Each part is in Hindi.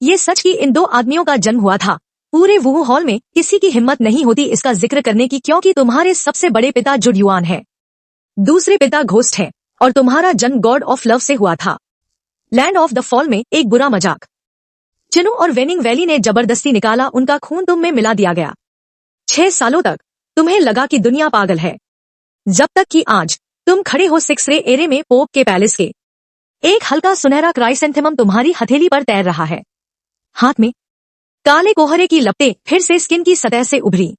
ये सच कि इन दो आदमियों का जन्म हुआ था। पूरे वुहू हॉल में किसी की हिम्मत नहीं होती इसका जिक्र करने की, क्योंकि तुम्हारे सबसे बड़े पिता जुड युआन है, दूसरे पिता घोस्ट है, और तुम्हारा जन्म गॉड ऑफ लव से हुआ था। लैंड ऑफ द फॉल में एक बुरा मजाक चिनु और वेनिंग वैली ने जबरदस्ती निकाला, उनका खून तुम में मिला दिया गया। 6 सालों तक तुम्हें लगा कि दुनिया पागल है, जब तक कि आज तुम खड़े हो 6 रे एरे में पोप के पैलेस के। एक हल्का सुनहरा क्राइसेंथेमम तुम्हारी हथेली पर तैर रहा है, हाथ में काले कोहरे की लपटें फिर से स्किन की सतह से उभरी।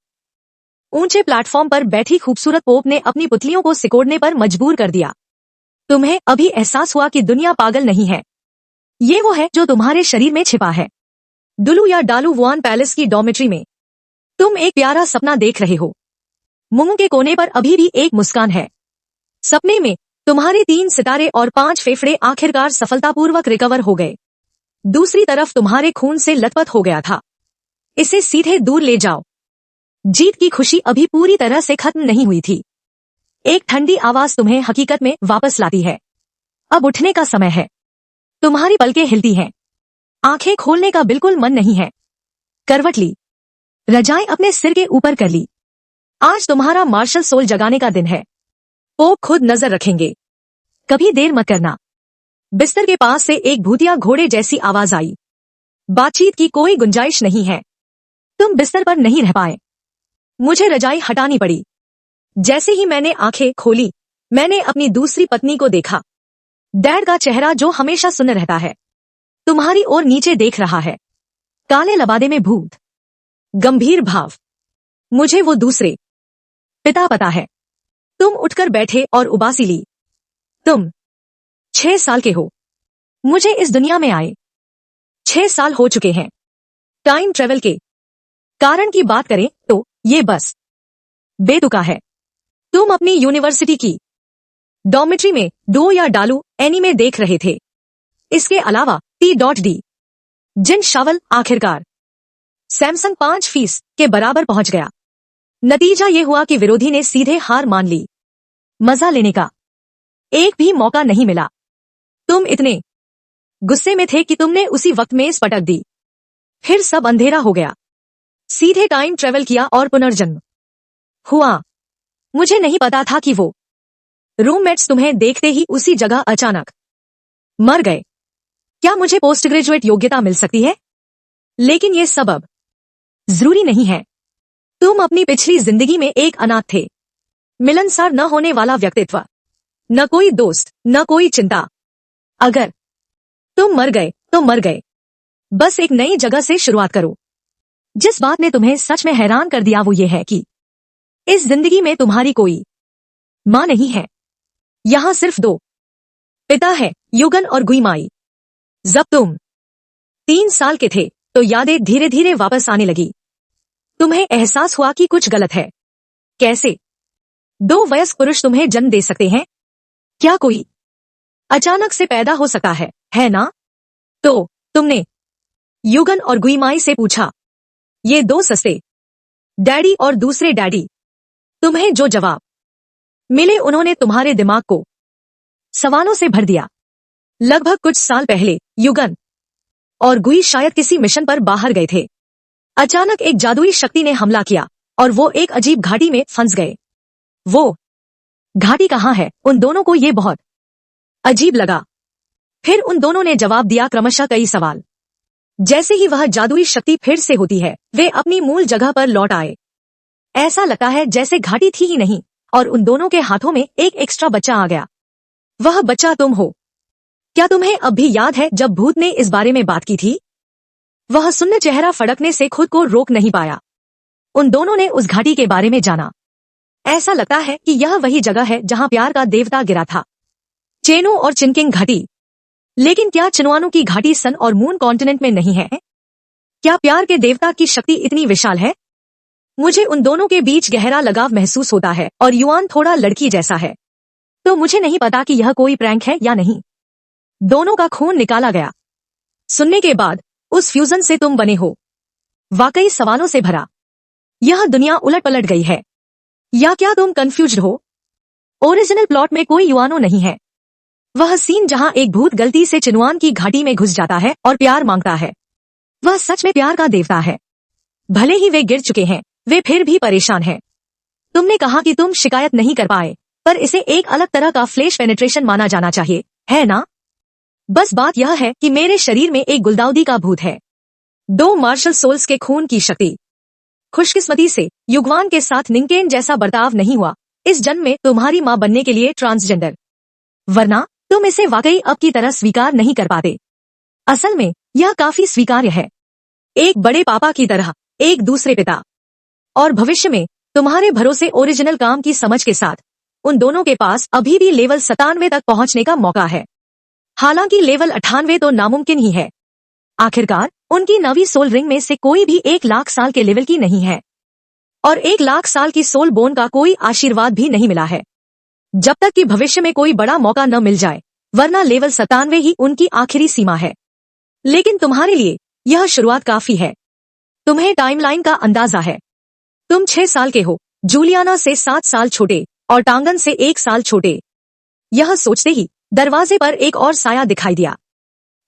ऊंचे प्लेटफॉर्म पर बैठी खूबसूरत पोप ने अपनी पुतलियों को सिकोड़ने पर मजबूर कर दिया। तुम्हें अभी एहसास हुआ कि दुनिया पागल नहीं है, ये वो है जो तुम्हारे शरीर में छिपा है। डुलू या डालू वुआन पैलेस की डॉर्मेट्री में तुम एक प्यारा सपना देख रहे हो। मुंह के कोने पर अभी भी एक मुस्कान है। सपने में तुम्हारे 3 सितारे और 5 फेफड़े आखिरकार सफलतापूर्वक रिकवर हो गए। दूसरी तरफ तुम्हारे खून से लथपथ हो गया था। इसे सीधे दूर ले जाओ। जीत की खुशी अभी पूरी तरह से खत्म नहीं हुई थी। एक ठंडी आवाज तुम्हें हकीकत में वापस लाती है। अब उठने का समय है। तुम्हारी पलकें हिलती हैं, आंखें खोलने का बिल्कुल मन नहीं है। करवट ली, रजाई अपने सिर के ऊपर कर ली। आज तुम्हारा मार्शल सोल जगाने का दिन है। पोप खुद नजर रखेंगे, कभी देर मत करना। बिस्तर के पास से एक भूतिया घोड़े जैसी आवाज आई। बातचीत की कोई गुंजाइश नहीं है। तुम बिस्तर पर नहीं रह पाए। मुझे रजाई हटानी पड़ी। जैसे ही मैंने आंखें खोली, मैंने अपनी दूसरी पत्नी को देखा। डैड का चेहरा जो हमेशा सुन्न रहता है, तुम्हारी ओर नीचे देख रहा है। काले लबादे में भूत, गंभीर भाव। मुझे वो दूसरे पिता पता है। तुम उठकर बैठे और उबासी ली। तुम 6 साल के हो। मुझे इस दुनिया में आए 6 साल हो चुके हैं। टाइम ट्रेवल के कारण की बात करें तो ये बस बेतुका है। तुम अपनी यूनिवर्सिटी की डॉर्मेट्री में डो या डालू एनीमे देख रहे थे। इसके अलावा T.D. जिन शावल आखिरकार सैमसंग 5 के बराबर पहुंच गया। नतीजा ये हुआ कि विरोधी ने सीधे हार मान ली। मजा लेने का एक भी मौका नहीं मिला। तुम इतने गुस्से में थे कि तुमने उसी वक्त में पटक दी। फिर सब अंधेरा हो गया। सीधे टाइम ट्रेवल किया और पुनर्जन्म हुआ। मुझे नहीं पता था कि वो रूममेट्स तुम्हें देखते ही उसी जगह अचानक मर गए। क्या मुझे पोस्ट ग्रेजुएट योग्यता मिल सकती है? लेकिन ये सब अब जरूरी नहीं है। तुम अपनी पिछली जिंदगी में एक अनाथ थे, मिलनसार न होने वाला व्यक्तित्व, न कोई दोस्त, न कोई चिंता। अगर तुम मर गए तो मर गए। बस एक नई जगह से शुरुआत करो। जिस बात ने तुम्हें सच में हैरान कर दिया वो ये है कि इस जिंदगी में तुम्हारी कोई मां नहीं है। यहां सिर्फ 2 पिता है, युगन और गुईमाई। जब तुम 3 साल के थे तो यादें धीरे धीरे वापस आने लगी। तुम्हें एहसास हुआ कि कुछ गलत है। कैसे 2 वयस्क पुरुष तुम्हें जन्म दे सकते हैं? क्या कोई अचानक से पैदा हो सकता है ना? तो तुमने युगन और गुईमाई से पूछा। ये 2 सस्ते डैडी और दूसरे डैडी। तुम्हें जो जवाब मिले उन्होंने तुम्हारे दिमाग को सवालों से भर दिया। लगभग कुछ साल पहले युगन और गुई शायद किसी मिशन पर बाहर गए थे। अचानक एक जादुई शक्ति ने हमला किया और वो एक अजीब घाटी में फंस गए। वो घाटी कहाँ है? उन दोनों को ये बहुत अजीब लगा। फिर उन दोनों ने जवाब दिया, क्रमशः कई सवाल। जैसे ही वह जादुई शक्ति फिर से होती है, वे अपनी मूल जगह पर लौट आए। ऐसा लगता है जैसे घाटी थी ही नहीं, और उन दोनों के हाथों में एक एक्स्ट्रा बच्चा आ गया। वह बच्चा तुम हो। क्या तुम्हें अब भी याद है जब भूत ने इस बारे में बात की थी? वह सुन्न चेहरा फड़कने से खुद को रोक नहीं पाया। उन दोनों ने उस घाटी के बारे में जाना। ऐसा लगता है कि यह वही जगह है जहां प्यार का देवता गिरा था, चेनो और चिनकिंग घाटी। लेकिन क्या चिनवानों की घाटी सन और मून कॉन्टिनेंट में नहीं है? क्या प्यार के देवता की शक्ति इतनी विशाल है? मुझे उन दोनों के बीच गहरा लगाव महसूस होता है, और युआन थोड़ा लड़की जैसा है। तो मुझे नहीं पता कि यह कोई प्रैंक है या नहीं। दोनों का खून निकाला गया। सुनने के बाद उस फ्यूजन से तुम बने हो। वाकई सवालों से भरा। यह दुनिया उलट पलट गई है। या क्या तुम कंफ्यूज्ड हो? ओरिजिनल प्लॉट में कोई युआनो नहीं है। वह सीन जहां एक भूत गलती से चिनवान की घाटी में घुस जाता है और प्यार मांगता है। वह सच में प्यार का देवता है। भले ही वे गिर चुके हैं, वे फिर भी परेशान हैं। तुमने कहा कि तुम शिकायत नहीं कर पाए, पर इसे एक अलग तरह का फ्लैश पेनिट्रेशन माना जाना चाहिए, है ना? बस बात यह है कि मेरे शरीर में एक गुलदाउदी का भूत है। 2 मार्शल सोल्स के खून की शक्ति। खुशकिस्मती से युगवान के साथ निंकेन जैसा बर्ताव नहीं हुआ इस जन्म में तुम्हारी माँ बनने के लिए ट्रांसजेंडर, वरना तुम इसे वाकई अब की तरह स्वीकार नहीं कर पाते। असल में यह काफी स्वीकार्य है, एक बड़े पापा की तरह, एक दूसरे पिता। और भविष्य में तुम्हारे भरोसे ओरिजिनल काम की समझ के साथ उन दोनों के पास अभी भी लेवल 97 तक पहुंचने का मौका है। हालांकि लेवल 98 तो नामुमकिन ही है। आखिरकार उनकी नवी सोल रिंग में से कोई भी 1 लाख साल के लेवल की नहीं है, और 1 लाख साल की सोल बोन का कोई आशीर्वाद भी नहीं मिला है, जब तक कि भविष्य में कोई बड़ा मौका न मिल जाए, वरना लेवल 97 ही उनकी आखिरी सीमा है। लेकिन तुम्हारे लिए यह शुरुआत काफी है। तुम्हें टाइमलाइन का अंदाजा है। तुम 6 साल के हो, जूलियाना से 7 साल छोटे और टांगन से 1 साल छोटे। यह सोचते ही दरवाजे पर एक और साया दिखाई दिया।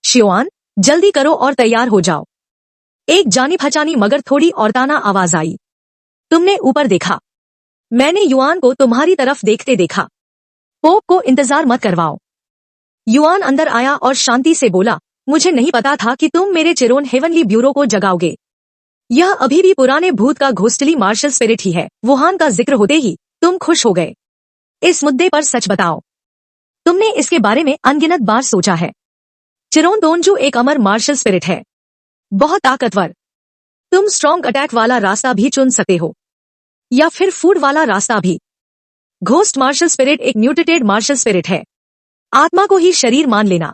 शियोआन, जल्दी करो और तैयार हो जाओ। एक जानी पहचानी मगर थोड़ी औरताना आवाज आई। तुमने ऊपर देखा। मैंने युआन को तुम्हारी तरफ देखते देखा। पोप को इंतजार मत करवाओ। युआन अंदर आया और शांति से बोला, मुझे नहीं पता था कि तुम मेरे चिरोन हेवनली ब्यूरो को जगाओगे। यह अभी भी पुराने भूत का घोस्टली मार्शल स्पिरिट ही है। वुहान का जिक्र होते ही तुम खुश हो गए। इस मुद्दे पर सच बताओ, तुमने इसके बारे में अनगिनत बार सोचा है? चिरोन तोनजू एक अमर मार्शल स्पिरिट है, बहुत ताकतवर। तुम स्ट्रॉन्ग अटैक वाला रास्ता भी चुन सकते हो, या फिर फूड वाला रास्ता भी। घोस्ट मार्शल स्पिरिट एक म्यूटेटेड मार्शल स्पिरिट है, आत्मा को ही शरीर मान लेना।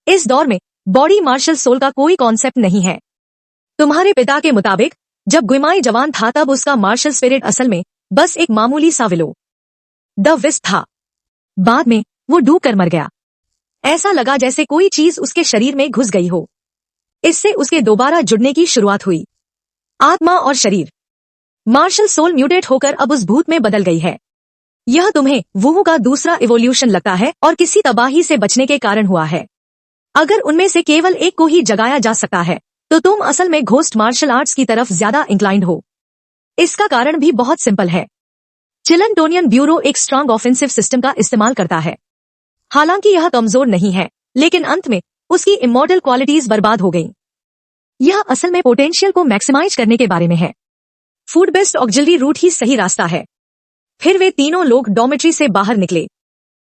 इस दौर में बॉडी मार्शल सोल का कोई कॉन्सेप्ट नहीं है। तुम्हारे पिता के मुताबिक जब गुइमाई जवान था तब उसका मार्शल स्पिरिट असल में बस एक मामूली सा विलो द विस्प था। बाद में वो डूब कर मर गया। ऐसा लगा जैसे कोई चीज उसके शरीर में घुस गई हो। इससे उसके दोबारा जुड़ने की शुरुआत हुई। आत्मा और शरीर, मार्शल सोल म्यूटेट होकर अब उस भूत में बदल गई है। यह तुम्हें वुहू का दूसरा इवोल्यूशन लगता है और किसी तबाही से बचने के कारण हुआ है। अगर उनमें से केवल एक को ही जगाया जा सकता है तो तुम असल में घोस्ट मार्शल आर्ट्स की तरफ ज्यादा इंक्लाइंड हो। इसका कारण भी बहुत सिंपल है। चिलनटोनियन ब्यूरो एक स्ट्रांग ऑफेंसिव सिस्टम का इस्तेमाल करता है। हालांकि यह कमजोर नहीं है, लेकिन अंत में उसकी इमॉर्टल क्वालिटीज बर्बाद हो गईं। यह असल में पोटेंशियल को मैक्सिमाइज करने के बारे में है। फूड बेस्ड ऑक्सिलरी रूट ही सही रास्ता है। फिर वे तीनों लोग डॉर्मेट्री से बाहर निकले,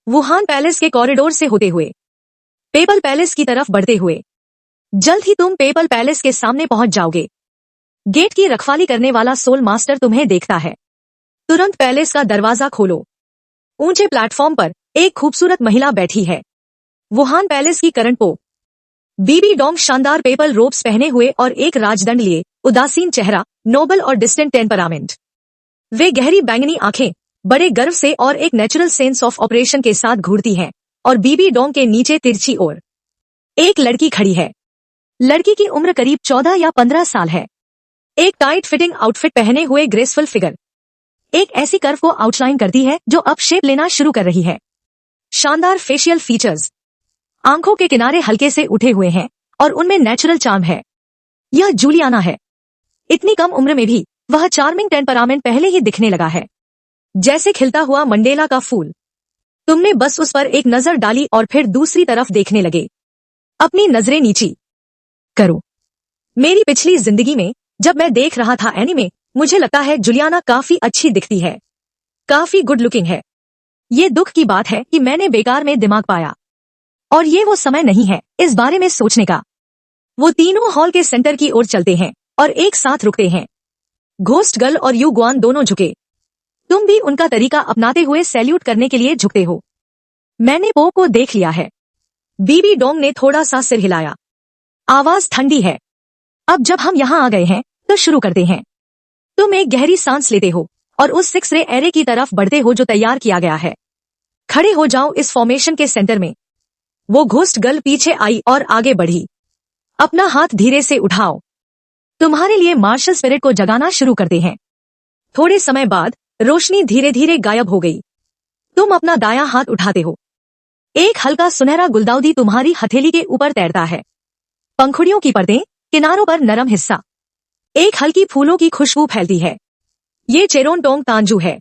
वुहान पैलेस के कॉरिडोर से होते हुए, पेपल पैलेस की तरफ बढ़ते हुए। जल्द ही तुम पेपल पैलेस के सामने पहुंच जाओगे। गेट की रखवाली करने वाला सोल मास्टर तुम्हें देखता है। तुरंत पैलेस का दरवाजा खोलो। ऊंचे प्लेटफॉर्म पर एक खूबसूरत महिला बैठी है, वुहान पैलेस की करंट पोप। बीबी डोंग शानदार पेपल रोब्स पहने हुए और एक राजदंड लिए, उदासीन चेहरा, नोबल और डिस्टेंट टेम्परामेंट। वे गहरी बैंगनी आंखें बड़े गर्व से और एक नेचुरल सेंस ऑफ ऑपरेशन के साथ घूरती हैं, और बीबी डोंग के नीचे तिरछी ओर एक लड़की खड़ी है। लड़की की उम्र करीब 14 या 15 साल है। एक टाइट फिटिंग आउटफिट पहने हुए ग्रेसफुल फिगर एक ऐसी कर्व को आउटलाइन करती है जो अब शेप लेना शुरू कर रही है। शानदार फेशियल फीचर्स, आंखों के किनारे हल्के से उठे हुए हैं और उनमें नेचुरल चार्म है। यह जूलियाना है। इतनी कम उम्र में भी वह चार्मिंग टेम्परामेंट पहले ही दिखने लगा है, जैसे खिलता हुआ मंडेला का फूल। तुमने बस उस पर एक नजर डाली और फिर दूसरी तरफ देखने लगे। अपनी नजरें नीची करो। मेरी पिछली जिंदगी में जब मैं देख रहा था एनीमे, मुझे लगता है जुलियाना काफी अच्छी दिखती है, काफी गुड लुकिंग है। ये दुख की बात है कि मैंने बेकार में दिमाग पाया, और ये वो समय नहीं है इस बारे में सोचने का। वो तीनों हॉल के सेंटर की ओर चलते हैं और एक साथ रुकते हैं। घोस्ट गर्ल और यू गुआन दोनों झुके। तुम भी उनका तरीका अपनाते हुए सैल्यूट करने के लिए झुकते हो। मैंने पोप को देख लिया है। बीबी डोंग ने थोड़ा सा सिर हिलाया। आवाज ठंडी है। अब जब हम यहाँ आ गए हैं तो शुरू करते हैं। तुम एक गहरी सांस लेते हो और उस 6 रे एरे की तरफ बढ़ते हो जो तैयार किया गया है। खड़े हो जाओ इस फॉर्मेशन के सेंटर में। वो घोस्ट गर्ल पीछे आई और आगे बढ़ी। अपना हाथ धीरे से उठाओ। तुम्हारे लिए मार्शल स्पिरिट को जगाना शुरू करते हैं। थोड़े समय बाद रोशनी धीरे धीरे गायब हो गई। तुम अपना दायां हाथ उठाते हो। एक हल्का सुनहरा गुलदाउदी तुम्हारी हथेली के ऊपर तैरता है। पंखुड़ियों की परतें किनारों पर नरम हिस्सा, एक हल्की फूलों की खुशबू फैलती है। ये चेरोनटोंग तांजू है।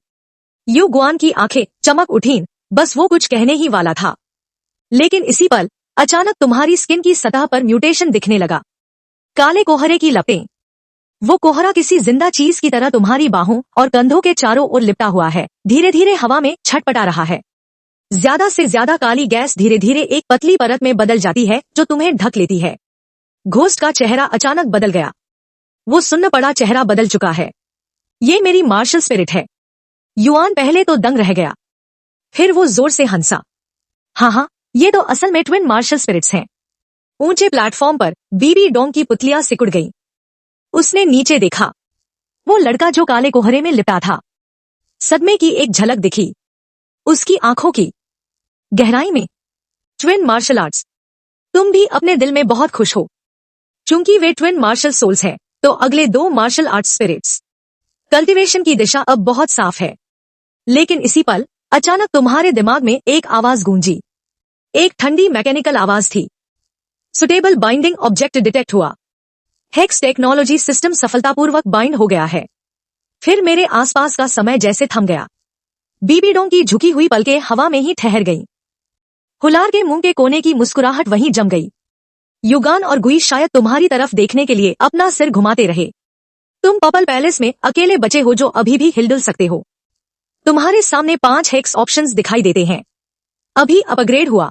यू गुआन की आंखें चमक उठीं, बस वो कुछ कहने ही वाला था, लेकिन इसी पल अचानक तुम्हारी स्किन की सतह पर म्यूटेशन दिखने लगा। काले कोहरे की लपेटें। वो कोहरा किसी जिंदा चीज की तरह तुम्हारी बाहों और कंधों के चारों ओर लिपटा हुआ है, धीरे धीरे हवा में छटपटा रहा है। ज्यादा से ज्यादा काली गैस धीरे धीरे एक पतली परत में बदल जाती है जो तुम्हें ढक लेती है। घोस्ट का चेहरा अचानक बदल गया। वो सुन्न पड़ा चेहरा बदल चुका है। ये मेरी मार्शल स्पिरिट है। युआन पहले तो दंग रह गया, फिर वो जोर से हंसा। हाँ, ये तो असल में ट्विन मार्शल स्पिरिट्स हैं। ऊंचे प्लेटफॉर्म पर बीबी डोंग की पुतलियां सिकुड़ गईं। उसने नीचे देखा। वो लड़का जो काले कोहरे में लिपटा था। सदमे की एक झलक दिखी उसकी आंखों की गहराई में। Twin martial arts. तुम भी अपने दिल में बहुत खुश हो, चूंकि वे ट्विन मार्शल सोल्स हैं, तो अगले 2 मार्शल आर्ट्स स्पिरिट्स कल्टीवेशन की दिशा अब बहुत साफ है। लेकिन इसी पल अचानक तुम्हारे दिमाग में एक आवाज गूंजी। एक ठंडी मैकेनिकल आवाज थी। सुटेबल बाइंडिंग ऑब्जेक्ट डिटेक्ट हुआ। हेक्स टेक्नोलॉजी सिस्टम सफलतापूर्वक बाइंड हो गया है। फिर मेरे आसपास का समय जैसे थम गया। बीबी डोंग की झुकी हुई पलकें हवा में ही ठहर गईं। हुलार के मुंह के कोने की मुस्कुराहट वहीं जम गई। युगान और गुई शायद तुम्हारी तरफ देखने के लिए अपना सिर घुमाते रहे। तुम पर्पल पैलेस में अकेले बचे हो जो अभी भी हिलडुल सकते हो। तुम्हारे सामने 5 हेक्स ऑप्शंस दिखाई देते हैं। अभी अपग्रेड हुआ।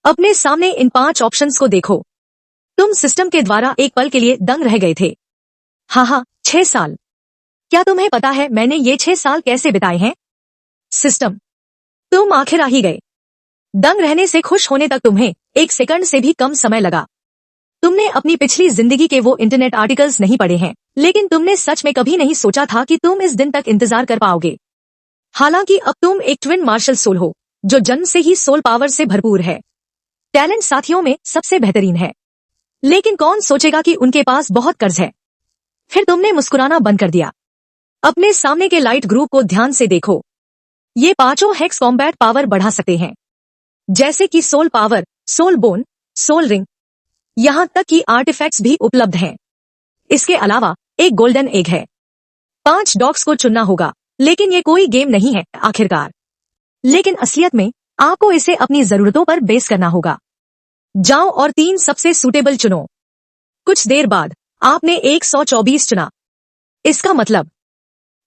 अपने सामने इन 5 ऑप्शंस को देखो। तुम सिस्टम के द्वारा एक पल के लिए दंग रह गए थे। हाँ, 6 साल। क्या तुम्हें पता है मैंने ये 6 साल कैसे बिताए हैं? सिस्टम, तुम आखिर आ ही गए। दंग रहने से खुश होने तक तुम्हें 1 सेकंड से भी कम समय लगा। तुमने अपनी पिछली जिंदगी के वो इंटरनेट आर्टिकल्स नहीं पढ़े हैं, लेकिन तुमने सच में कभी नहीं सोचा था कि तुम इस दिन तक इंतजार कर पाओगे। हालांकि अब तुम एक ट्विन मार्शल सोल हो जो जन्म से ही सोल पावर से भरपूर है। टैलेंट साथियों में सबसे बेहतरीन है, लेकिन कौन सोचेगा कि उनके पास बहुत कर्ज है। फिर तुमने मुस्कुराना बंद कर दिया। अपने सामने के लाइट ग्रुप को ध्यान से देखो। ये 5 हेक्स कॉम्बैट पावर बढ़ा सकते हैं, जैसे कि soul power, soul bone, soul ring, यहाँ तक कि आर्टिफैक्ट्स भी उपलब्ध हैं। इसके अलावा एक गोल्डन एग है। 5 डॉग्स को चुनना होगा, लेकिन ये कोई गेम नहीं है आखिरकार। लेकिन असलियत में आपको इसे अपनी जरूरतों पर बेस करना होगा। जाओ और 3 सबसे सूटेबल चुनो। कुछ देर बाद आपने 124 चुना। इसका मतलब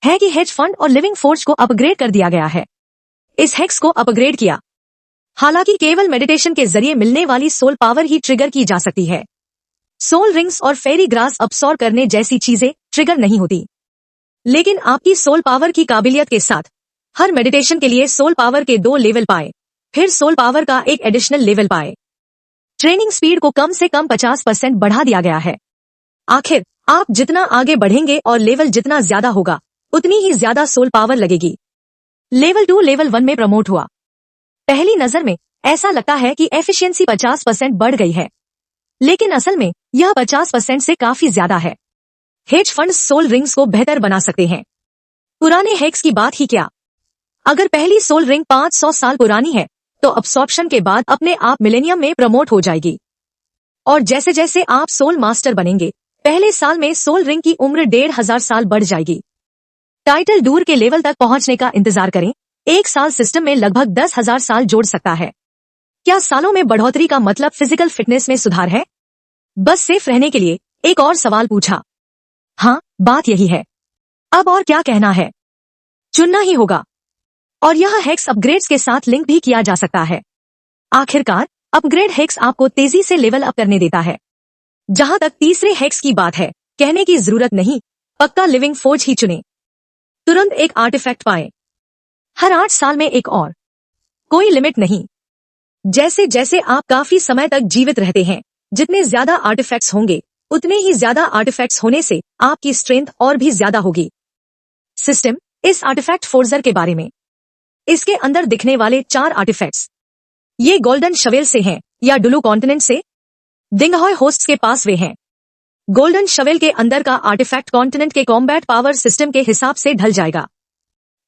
है कि हेज फंड और लिविंग फोर्स को अपग्रेड कर दिया गया है। इस हेक्स को अपग्रेड किया। हालांकि केवल मेडिटेशन के जरिए मिलने वाली सोल पावर ही ट्रिगर की जा सकती है। सोल रिंग्स और फेरी ग्रास अब्सॉर्ब करने जैसी चीजें ट्रिगर नहीं होती। लेकिन आपकी सोल पावर की काबिलियत के साथ हर मेडिटेशन के लिए सोल पावर के 2 लेवल पाए, फिर सोल पावर का एक एडिशनल लेवल पाए। ट्रेनिंग स्पीड को कम से कम 50% बढ़ा दिया गया है। आखिर आप जितना आगे बढ़ेंगे और लेवल जितना ज्यादा होगा, उतनी ही ज्यादा सोल पावर लगेगी। लेवल 2 लेवल 1 में प्रमोट हुआ। पहली नजर में ऐसा लगता है कि एफिशिएंसी 50% बढ़ गई है, लेकिन असल में यह 50% से काफी ज्यादा है। हेज फंड्स सोल रिंग्स को बेहतर बना सकते हैं। पुराने हेक्स की बात ही क्या, अगर पहली सोल रिंग 500 साल पुरानी है तो अब्सॉर्प्शन के बाद अपने आप मिलेनियम में प्रमोट हो जाएगी। और जैसे जैसे आप सोल मास्टर बनेंगे, पहले साल में सोल रिंग की उम्र 1500 साल बढ़ जाएगी। टाइटल डूर के लेवल तक पहुंचने का इंतजार करें। 1 साल सिस्टम में लगभग 10,000 साल जोड़ सकता है। क्या सालों में बढ़ोतरी का मतलब फिजिकल फिटनेस में सुधार है? बस सेफ रहने के लिए एक और सवाल पूछा। हाँ, बात यही है। अब और क्या कहना है? चुनना ही होगा। और यह हेक्स अपग्रेड्स के साथ लिंक भी किया जा सकता है। आखिरकार अपग्रेड हेक्स आपको तेजी से लेवल अप करने देता है। जहां तक तीसरे हेक्स की बात है, कहने की जरूरत नहीं, पक्का लिविंग फोर्ज ही चुने। तुरंत एक आर्टिफैक्ट पाए। हर 8 साल में एक और। कोई लिमिट नहीं। जैसे जैसे आप काफी समय तक जीवित रहते हैं, जितने ज्यादा आर्टिफैक्ट्स होंगे, उतने ही ज्यादा आर्टिफैक्ट्स होने से आपकी स्ट्रेंथ और भी ज्यादा होगी। सिस्टम, इस आर्टिफैक्ट फोर्जर के बारे में। इसके अंदर दिखने वाले 4 आर्टिफैक्ट्स, ये गोल्डन शवेल से हैं या डुलू कॉन्टिनेंट से? दिंगहॉय होस्ट्स के पास वे हैं। गोल्डन शवेल के अंदर का आर्टिफैक्ट कॉन्टिनेंट के कॉम्बैट पावर सिस्टम के हिसाब से ढल जाएगा।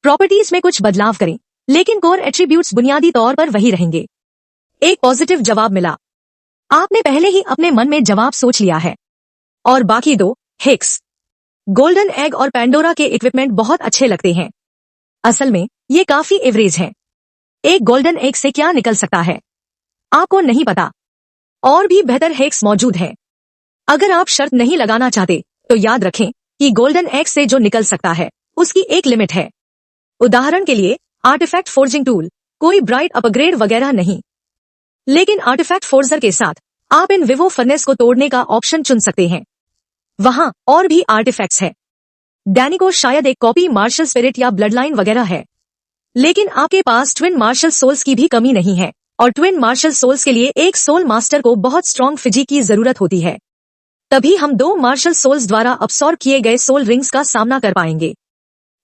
प्रॉपर्टीज में कुछ बदलाव करें, लेकिन कोर एट्रीब्यूट्स बुनियादी तौर पर वही रहेंगे। एक पॉजिटिव जवाब मिला। आपने पहले ही अपने मन में जवाब सोच लिया है। और बाकी दो हिक्स, गोल्डन एग और पैंडोरा के इक्विपमेंट बहुत अच्छे लगते हैं। असल में ये काफी एवरेज हैं। एक गोल्डन एग से क्या निकल सकता है आपको नहीं पता। और भी बेहतर हैक्स मौजूद हैं। अगर आप शर्त नहीं लगाना चाहते तो याद रखें कि गोल्डन एग से जो निकल सकता है उसकी एक लिमिट है। उदाहरण के लिए आर्टिफैक्ट फोर्जिंग टूल, कोई ब्राइट अपग्रेड वगैरह नहीं। लेकिन आर्टिफैक्ट फोर्जर के साथ आप इन विवो फर्नेस को तोड़ने का ऑप्शन चुन सकते हैं। वहां और भी आर्टिफैक्ट्स है। डैनी को शायद एक कॉपी मार्शल स्पिरिट या ब्लड लाइन वगैरह है, लेकिन आपके पास ट्विन मार्शल सोल्स की भी कमी नहीं है। और ट्विन मार्शल सोल्स के लिए एक सोल मास्टर को बहुत स्ट्रॉन्ग फिजिक की जरूरत होती है। तभी हम दो मार्शल सोल्स द्वारा अब्सॉर्ब किए गए सोल रिंग्स का सामना कर पाएंगे।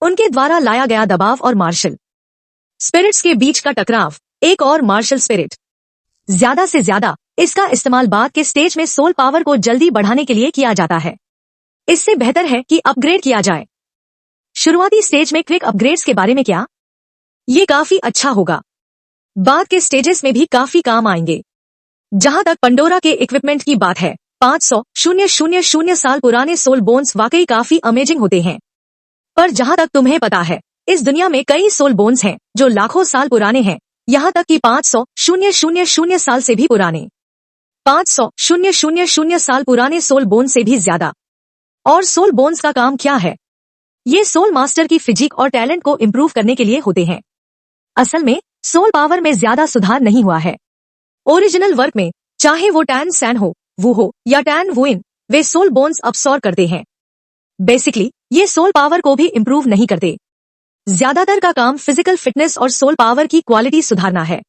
उनके द्वारा लाया गया दबाव और मार्शल स्पिरिट्स के बीच का टकराव। एक और मार्शल स्पिरिट। ज्यादा से ज्यादा इसका इस्तेमाल बाद के स्टेज में सोल पावर को जल्दी बढ़ाने के लिए किया जाता है। इससे बेहतर है कि अपग्रेड किया जाए। शुरुआती स्टेज में क्विक अपग्रेड्स के बारे में क्या? ये काफी अच्छा होगा। बाद के स्टेजेस में भी काफी काम आएंगे। जहां तक पंडोरा के इक्विपमेंट की बात है, 500,000 साल पुराने सोल बोन्स वाकई काफी अमेजिंग होते हैं। पर जहां तक तुम्हें पता है, इस दुनिया में कई सोल बोन्स हैं जो लाखों साल पुराने हैं, यहां तक कि 500,000 साल से भी पुराने। 500,000 साल पुराने सोल बोन से भी ज्यादा। और सोल बोन्स का काम क्या है? ये सोल मास्टर की फिजिक और टैलेंट को इम्प्रूव करने के लिए होते हैं। असल में सोल पावर में ज्यादा सुधार नहीं हुआ है। ओरिजिनल वर्क में चाहे वो टैन सैन हो, वू हो या टैन वुइन, वे सोल बोन्स अब्सॉर्ब करते हैं। बेसिकली ये सोल पावर को भी इम्प्रूव नहीं करते। ज्यादातर का काम फिजिकल फिटनेस और सोल पावर की क्वालिटी सुधारना है।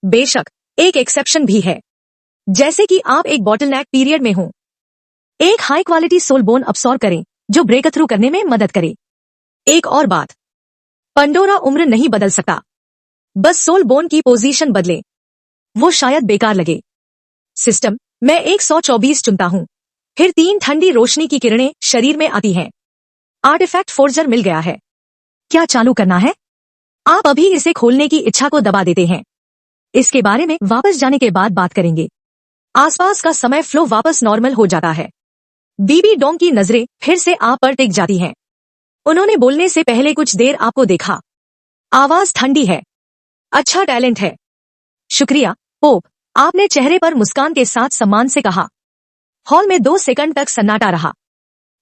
बेशक एक एक्सेप्शन भी है, जैसे कि आप एक बॉटलनेक पीरियड में हो। एक high quality soul bone absorb करें जो ब्रेक थ्रू करने में मदद करे। एक और बात, पंडोरा उम्र नहीं बदल सकता, बस सोल बोन की पोजीशन बदले। वो शायद बेकार लगे। सिस्टम, मैं 124 चुनता हूं। फिर 3 ठंडी रोशनी की किरणें शरीर में आती हैं। आर्टिफैक्ट फोर्जर मिल गया है। क्या चालू करना है? आप अभी इसे खोलने की इच्छा को दबा देते हैं। इसके बारे में वापस जाने के बाद बात करेंगे। आसपास का समय फ्लो वापस नॉर्मल हो जाता है। बीबी डोंग की नजरें फिर से आप पर टिक जाती हैं। उन्होंने बोलने से पहले कुछ देर आपको देखा। आवाज ठंडी है। अच्छा टैलेंट है। शुक्रिया पोप, आपने चेहरे पर मुस्कान के साथ सम्मान से कहा। हॉल में 2 सेकंड तक सन्नाटा रहा।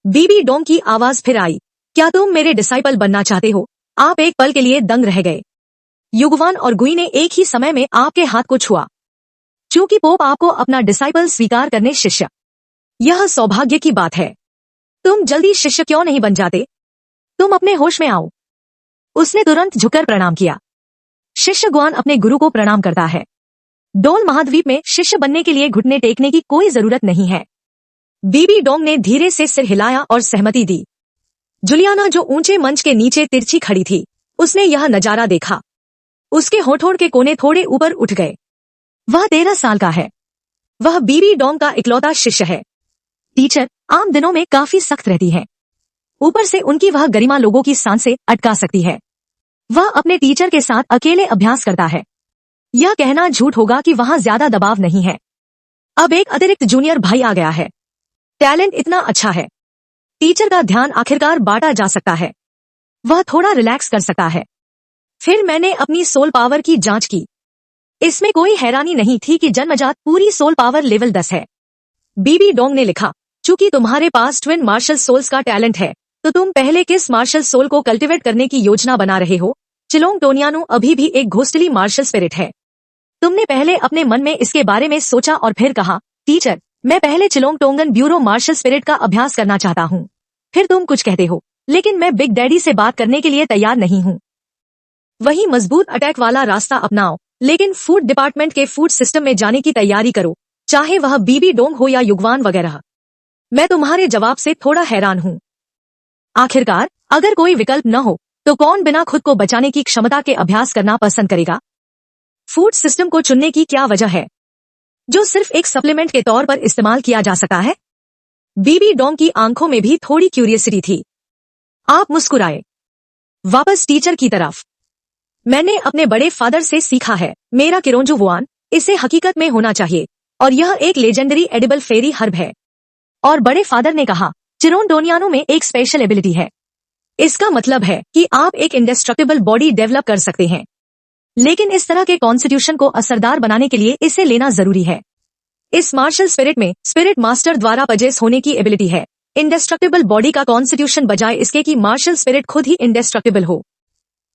बीबी डोंग की आवाज फिर आई, क्या तुम मेरे डिसाइपल बनना चाहते हो? आप एक पल के लिए दंग रह गए। युगवान और गुई ने एक ही समय में आपके हाथ को छुआ। चूंकि पोप आपको अपना डिसाइपल स्वीकार करने शिष्य, यह सौभाग्य की बात है। तुम जल्दी शिष्य क्यों नहीं बन जाते? तुम अपने होश में आओ। उसने तुरंत झुककर प्रणाम किया। शिष्य गुआन अपने गुरु को प्रणाम करता है। डोल महाद्वीप में शिष्य बनने के लिए घुटने टेकने की कोई जरूरत नहीं है। बीबी डोंग ने धीरे से सिर हिलाया और सहमति दी। जुलियाना जो ऊंचे मंच के नीचे तिरछी खड़ी थी, उसने यह नजारा देखा। उसके होठों के कोने थोड़े ऊपर उठ गए। वह 13 साल का है। वह बीबी डोंग का इकलौता शिष्य है। टीचर आम दिनों में काफी सख्त रहती है। ऊपर से उनकी वह गरिमा लोगों की सांसें अटका सकती है। वह अपने टीचर के साथ अकेले अभ्यास करता है। यह कहना झूठ होगा कि वहां ज्यादा दबाव नहीं है। अब एक अतिरिक्त जूनियर भाई आ गया है। टैलेंट इतना अच्छा है। टीचर का ध्यान आखिरकार बांटा जा सकता है। वह थोड़ा रिलैक्स कर सकता है। फिर मैंने अपनी सोल पावर की जांच की। इसमें कोई हैरानी नहीं थी कि जन्मजात पूरी सोल पावर लेवल 10 है। बीबी डोंग ने लिखा, चूंकि तुम्हारे पास ट्विन मार्शल सोल्स का टैलेंट है, तो तुम पहले किस मार्शल सोल को कल्टिवेट करने की योजना बना रहे हो? चिलोंग टोनियानु अभी भी एक घोस्टली मार्शल स्पिरिट है। तुमने पहले अपने मन में इसके बारे में सोचा और फिर कहा, टीचर मैं पहले चिलोंग टोंगन ब्यूरो मार्शल स्पिरिट का अभ्यास करना चाहता हूँ। फिर तुम कुछ कहते हो, लेकिन मैं बिग डैडी से बात करने के लिए तैयार नहीं हूँ। वही मजबूत अटैक वाला रास्ता अपनाओ, लेकिन फूड डिपार्टमेंट के फूड सिस्टम में जाने की तैयारी करो, चाहे वह बीबी डोंग हो या युगवान वगैरह। मैं तुम्हारे जवाब से थोड़ा हैरान हूँ। आखिरकार अगर कोई विकल्प न हो तो कौन बिना खुद को बचाने की क्षमता के अभ्यास करना पसंद करेगा? फूड सिस्टम को चुनने की क्या वजह है, जो सिर्फ एक सप्लीमेंट के तौर पर इस्तेमाल किया जा सकता है? बीबी डोंग की आंखों में भी थोड़ी क्यूरियसिटी थी। आप मुस्कुराए। वापस टीचर की तरफ। मैंने अपने बड़े फादर से सीखा है, मेरा किरोंजू वुआन, इसे हकीकत में होना चाहिए, और यह एक लेजेंडरी एडिबल फेरी हर्ब है। और बड़े फादर ने कहा, चिरोंडोनियानो में एक स्पेशल एबिलिटी है। इसका मतलब है कि आप एक इंडेस्ट्रक्टिबल बॉडी डेवलप कर सकते हैं, लेकिन इस तरह के कॉन्स्टिट्यूशन को असरदार बनाने के लिए इसे लेना जरूरी है। इस मार्शल स्पिरिट में स्पिरिट मास्टर द्वारा पजेस होने की एबिलिटी है इंडेस्ट्रक्टिबल बॉडी का कॉन्स्टिट्यूशन, बजाय इसके कि मार्शल स्पिरिट खुद ही इंडेस्ट्रक्टिबल हो।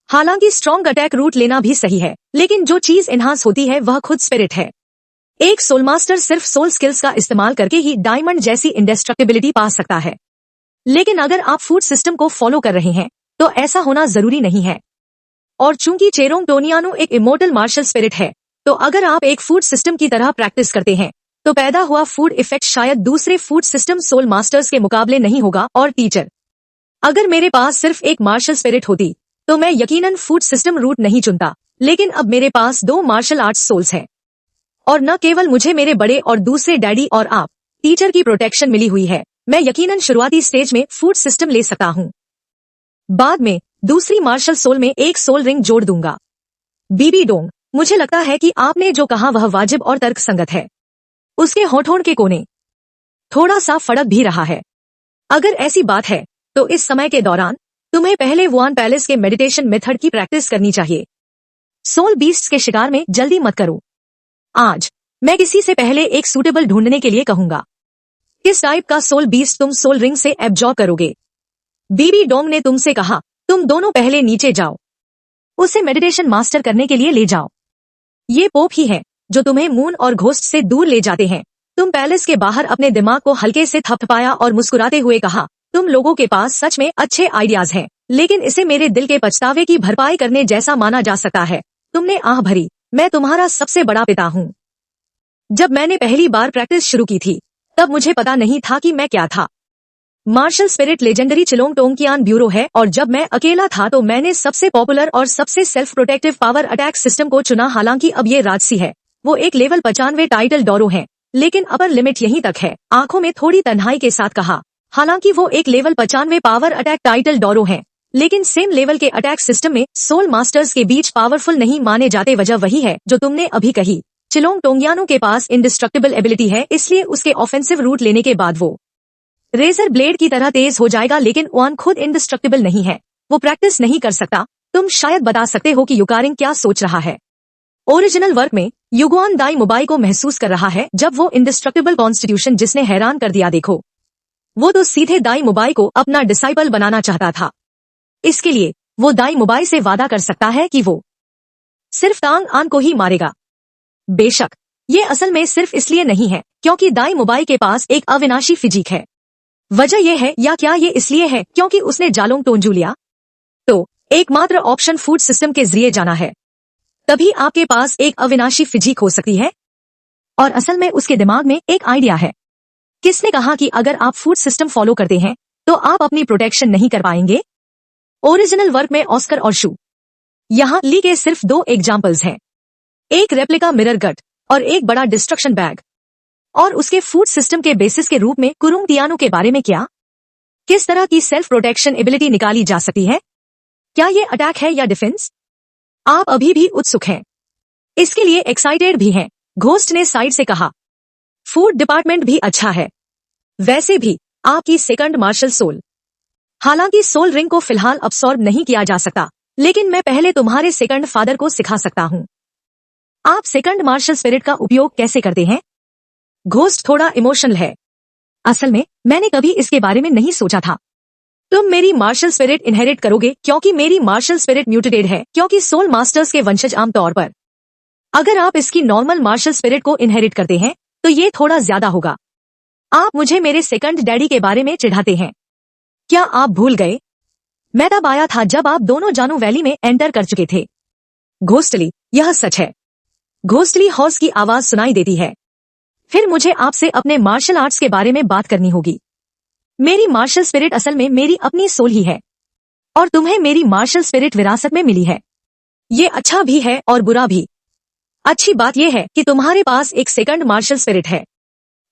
हालांकि स्ट्रॉन्ग अटैक रूट लेना भी सही है, लेकिन जो चीज इन्हांस होती है वह खुद स्पिरिट है। एक सोल मास्टर सिर्फ सोल स्किल्स का इस्तेमाल करके ही डायमंड जैसी इंडेस्ट्रक्टिबिलिटी पा सकता है, लेकिन अगर आप फूड सिस्टम को फॉलो कर रहे हैं तो ऐसा होना जरूरी नहीं है। और चूंकि चिरोंडोनियानो एक इमोर्टल मार्शल स्पिरिट है, तो अगर आप एक फूड सिस्टम की तरह प्रैक्टिस करते हैं तो पैदा हुआ फूड इफेक्ट शायद दूसरे फूड सिस्टम सोल मास्टर्स के मुकाबले नहीं होगा। और टीचर, अगर मेरे पास सिर्फ एक मार्शल स्पिरिट होती तो मैं यकीनन फूड सिस्टम रूट नहीं चुनता, लेकिन अब मेरे पास 2 मार्शल आर्ट्स सोल्स हैं, और न केवल मुझे मेरे बड़े और दूसरे डैडी और आप टीचर की प्रोटेक्शन मिली हुई है, मैं यकीनन शुरुआती स्टेज में फूड सिस्टम ले सकता हूँ। बाद में दूसरी मार्शल सोल में एक सोल रिंग जोड़ दूंगा। बीबी डोंग, मुझे लगता है कि आपने जो कहा वह वाजिब और तर्कसंगत है। उसके होठों के कोने थोड़ा सा फड़क भी रहा है। अगर ऐसी बात है तो इस समय के दौरान तुम्हें पहले वुआन पैलेस के मेडिटेशन मेथड की प्रैक्टिस करनी चाहिए। सोल बीस्ट्स के शिकार में जल्दी मत करो। आज मैं किसी से पहले एक सूटेबल ढूंढने के लिए कहूंगा। किस टाइप का सोल बीस्ट तुम सोल रिंग से एब्जॉर्ब करोगे? बीबी डोंग ने तुमसे कहा, तुम दोनों पहले नीचे जाओ, उसे मेडिटेशन मास्टर करने के लिए ले जाओ। ये पोप ही है जो तुम्हें मून और घोस्ट से दूर ले जाते हैं। तुम पैलेस के बाहर अपने दिमाग को हल्के से थपथपाया और मुस्कुराते हुए कहा, तुम लोगों के पास सच में अच्छे आइडियाज हैं, लेकिन इसे मेरे दिल के पछतावे की भरपाई करने जैसा माना जा सकता है। तुमने आह भरी, मैं तुम्हारा सबसे बड़ा पिता हूँ। जब मैंने पहली बार प्रैक्टिस शुरू की थी तब मुझे पता नहीं था कि मैं क्या था। मार्शल स्पिरिट लेजेंडरी चिलोंगटोंगकियान ब्यूरो है, और जब मैं अकेला था तो मैंने सबसे पॉपुलर और सबसे self protective power attack system को चुना। हालांकि अब ये राजसी है, वो एक लेवल 95 टाइटल डोरो है, लेकिन अपर लिमिट यहीं तक है। आंखों में थोड़ी तन्हाई के साथ कहा, हालांकि वो एक लेवल 95 पावर अटैक टाइटल डोरो है, लेकिन सेम लेवल के अटैक सिस्टम में सोल मास्टर्स के बीच पावरफुल नहीं माने जाते। वजह वही है जो तुमने अभी कही। चिलोंगटोंगियानो के पास इंडिस्ट्रक्टिबल एबिलिटी है, इसलिए उसके ऑफेंसिव रूट लेने के बाद वो रेजर ब्लेड की तरह तेज हो जाएगा, लेकिन वुआन खुद इंडिस्ट्रक्टिबल नहीं है, वो प्रैक्टिस नहीं कर सकता। तुम शायद बता सकते हो कि युकारिंग क्या सोच रहा है। ओरिजिनल वर्क में युगुआन दाई मोबाई को महसूस कर रहा है जब वो इंडिस्ट्रक्टिबल कॉन्स्टिट्यूशन जिसने हैरान कर दिया। देखो, वो तो सीधे दाई मोबाई को अपना डिसाइपल बनाना चाहता था। इसके लिए वो दाई मोबाई से वादा कर सकता है कि वो सिर्फ तांग आन को ही मारेगा। बेशक ये असल में सिर्फ इसलिए नहीं है क्योंकि दाई मोबाई के पास एक अविनाशी फिजिक है। वजह यह है, या क्या ये इसलिए है क्योंकि उसने जालोंग टोंजू लिया? तो एकमात्र ऑप्शन फूड सिस्टम के जरिए जाना है, तभी आपके पास एक अविनाशी फिजिक हो सकती है। और असल में उसके दिमाग में एक आइडिया है। किसने कहा कि अगर आप फूड सिस्टम फॉलो करते हैं तो आप अपनी प्रोटेक्शन नहीं कर पाएंगे? ओरिजिनल वर्क में ऑस्कर और शू। यहाँ ली के सिर्फ 2 एग्जाम्पल्स हैं, एक रेप्लिका मिरर गट और एक बड़ा डिस्ट्रक्शन बैग। और उसके फूड सिस्टम के बेसिस के रूप में कुरुंगटियानो के बारे में क्या? किस तरह की सेल्फ प्रोटेक्शन एबिलिटी निकाली जा सकती है? क्या ये अटैक है या डिफेंस? आप अभी भी उत्सुक हैं, इसके लिए एक्साइटेड भी हैं। घोस्ट ने साइड से कहा, फूड डिपार्टमेंट भी अच्छा है। वैसे भी आपकी सेकंड मार्शल सोल, हालांकि सोल रिंग को फिलहाल अब्सॉर्ब नहीं किया जा सकता, लेकिन मैं पहले तुम्हारे सेकंड फादर को सिखा सकता हूँ। आप सेकंड मार्शल स्पिरिट का उपयोग कैसे करते हैं? घोस्ट थोड़ा इमोशनल है। असल में मैंने कभी इसके बारे में नहीं सोचा था। तुम मेरी मार्शल स्पिरिट इनहेरिट करोगे क्योंकि मेरी मार्शल स्पिरिट म्यूटेटेड है, क्योंकि सोल मास्टर्स के वंशज आमतौर पर अगर आप इसकी नॉर्मल मार्शल स्पिरिट को इनहेरिट करते हैं तो ये थोड़ा ज्यादा होगा। आप मुझे मेरे सेकंड डैडी के बारे में चिढ़ाते हैं। क्या आप भूल गए? मैं तब आया था जब आप दोनों जानू वैली में एंटर कर चुके थे। घोस्टली, यह सच है। घोस्टली हॉर्स की आवाज सुनाई देती है। फिर मुझे आपसे अपने मार्शल आर्ट्स के बारे में बात करनी होगी। मेरी मार्शल स्पिरिट असल में मेरी अपनी सोल ही है, और तुम्हें मेरी मार्शल स्पिरिट विरासत में मिली है। ये अच्छा भी है और बुरा भी। अच्छी बात यह है कि तुम्हारे पास एक सेकंड मार्शल स्पिरिट है।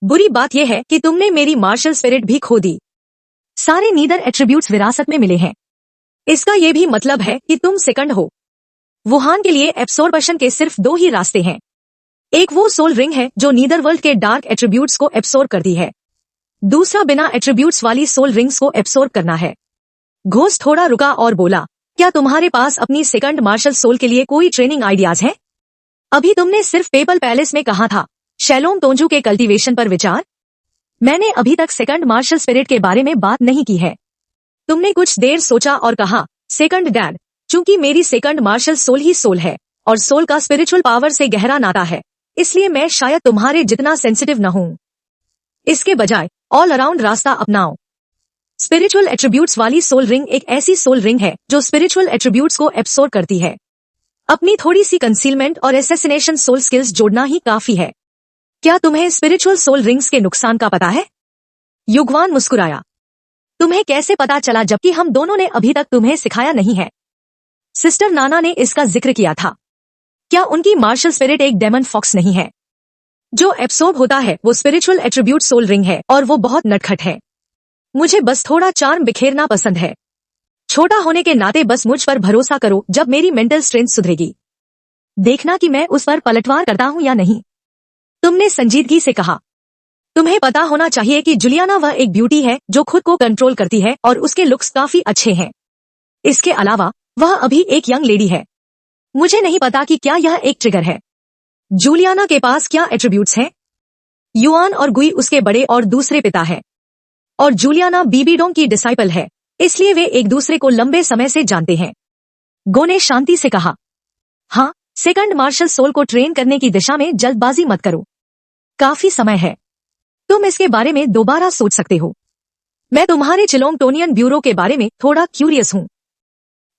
बुरी बात यह है कि तुमने मेरी मार्शल स्पिरिट भी खो दी। सारे नीदर एट्रीब्यूट्स विरासत में मिले हैं। इसका यह भी मतलब है कि तुम सेकंड हो। वुहान के लिए एब्सॉर्बशन के सिर्फ 2 ही रास्ते हैं। एक वो सोल रिंग है जो नीदर वर्ल्ड के डार्क एट्रीब्यूट्स को एब्सॉर्ब करती है, दूसरा बिना एट्रीब्यूट्स वाली सोल रिंग्स को एब्सॉर्ब करना है। घोस्ट थोड़ा रुका और बोला, क्या तुम्हारे पास अपनी सेकंड मार्शल सोल के लिए कोई ट्रेनिंग आइडियाज है? अभी तुमने सिर्फ पेपल पैलेस में कहा था शैलोंग तोंजू के कल्टीवेशन पर विचार। मैंने अभी तक सेकंड मार्शल स्पिरिट के बारे में बात नहीं की है। तुमने कुछ देर सोचा और कहा, सेकंड डैड, चूंकि मेरी सेकंड मार्शल सोल ही सोल है और सोल का स्पिरिचुअल पावर से गहरा नाता है, इसलिए मैं शायद तुम्हारे जितना सेंसिटिव न हूं। इसके बजाय ऑल अराउंड रास्ता अपनाओ। स्पिरिचुअल एट्रीब्यूट्स वाली सोल रिंग एक ऐसी सोल रिंग है जो स्पिरिचुअल एट्रीब्यूट्स को एब्सॉर्ब करती है। अपनी थोड़ी सी कंसीलमेंट और एसेसिनेशन सोल स्किल्स जोड़ना ही काफी है। क्या तुम्हें स्पिरिचुअल सोल रिंग्स के नुकसान का पता है? युगवान मुस्कुराया। तुम्हें कैसे पता चला जबकि हम दोनों ने अभी तक तुम्हें सिखाया नहीं है? सिस्टर नाना ने इसका जिक्र किया था। क्या उनकी मार्शल स्पिरिट एक डेमन फॉक्स नहीं है? जो एब्सॉर्ब होता है वो स्पिरिचुअल एट्रीब्यूट सोल रिंग है और वो बहुत नटखट है। मुझे बस थोड़ा चार्म बिखेरना पसंद है। छोटा होने के नाते बस मुझ पर भरोसा करो, जब मेरी मेंटल स्ट्रेंथ सुधरेगी देखना कि मैं उस पर पलटवार करता हूं या नहीं। तुमने संजीदगी से कहा, तुम्हें पता होना चाहिए कि जुलियाना वह एक ब्यूटी है जो खुद को कंट्रोल करती है और उसके लुक्स काफी अच्छे हैं। इसके अलावा वह अभी एक यंग लेडी है। मुझे नहीं पता कि क्या यह एक ट्रिगर है। जूलियाना के पास क्या एट्रीब्यूट्स हैं? युआन और गुई उसके बड़े और दूसरे पिता है और जूलियाना बीबीडोंग की डिसाइपल है, इसलिए वे एक दूसरे को लंबे समय से जानते हैं। गो ने शांति से कहा, हाँ, सेकंड मार्शल सोल को ट्रेन करने की दिशा में जल्दबाजी मत करो। काफी समय है, तुम इसके बारे में दोबारा सोच सकते हो। मैं तुम्हारे चिलोंगटोनियन ब्यूरो के बारे में थोड़ा क्यूरियस हूँ।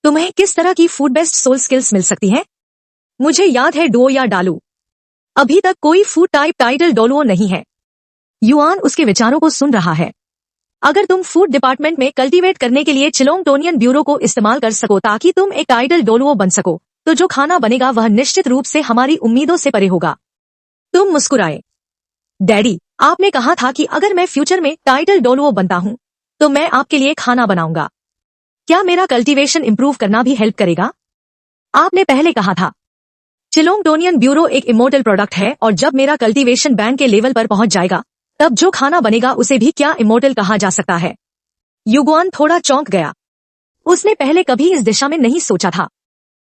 तुम्हें किस तरह की फूड बेस्ड सोल स्किल्स मिल सकती हैं? मुझे याद है डुओ या डालू। अभी तक कोई फूड टाइप टाइटल डोलुओ नहीं है। युआन उसके विचारों को सुन रहा है। अगर तुम फूड डिपार्टमेंट में कल्टीवेट करने के लिए चिलोंगटोनियन ब्यूरो को इस्तेमाल कर सको ताकि तुम एक टाइटल डोलुओ बन सको, तो जो खाना बनेगा वह निश्चित रूप से हमारी उम्मीदों से परे होगा। तुम मुस्कुराए। डैडी, आपने कहा था कि अगर मैं फ्यूचर में टाइटल डोलुओ बनता हूं तो मैं आपके लिए खाना बनाऊंगा। क्या मेरा कल्टीवेशन इंप्रूव करना भी हेल्प करेगा? आपने पहले कहा था। चिलोंगटोनियन ब्यूरो एक इमोर्टल प्रोडक्ट है और जब मेरा कल्टीवेशन बैंक के लेवल पर पहुंच जाएगा तब जो खाना बनेगा उसे भी क्या इमोर्टल कहा जा सकता है? युगवान थोड़ा चौंक गया। उसने पहले कभी इस दिशा में नहीं सोचा था।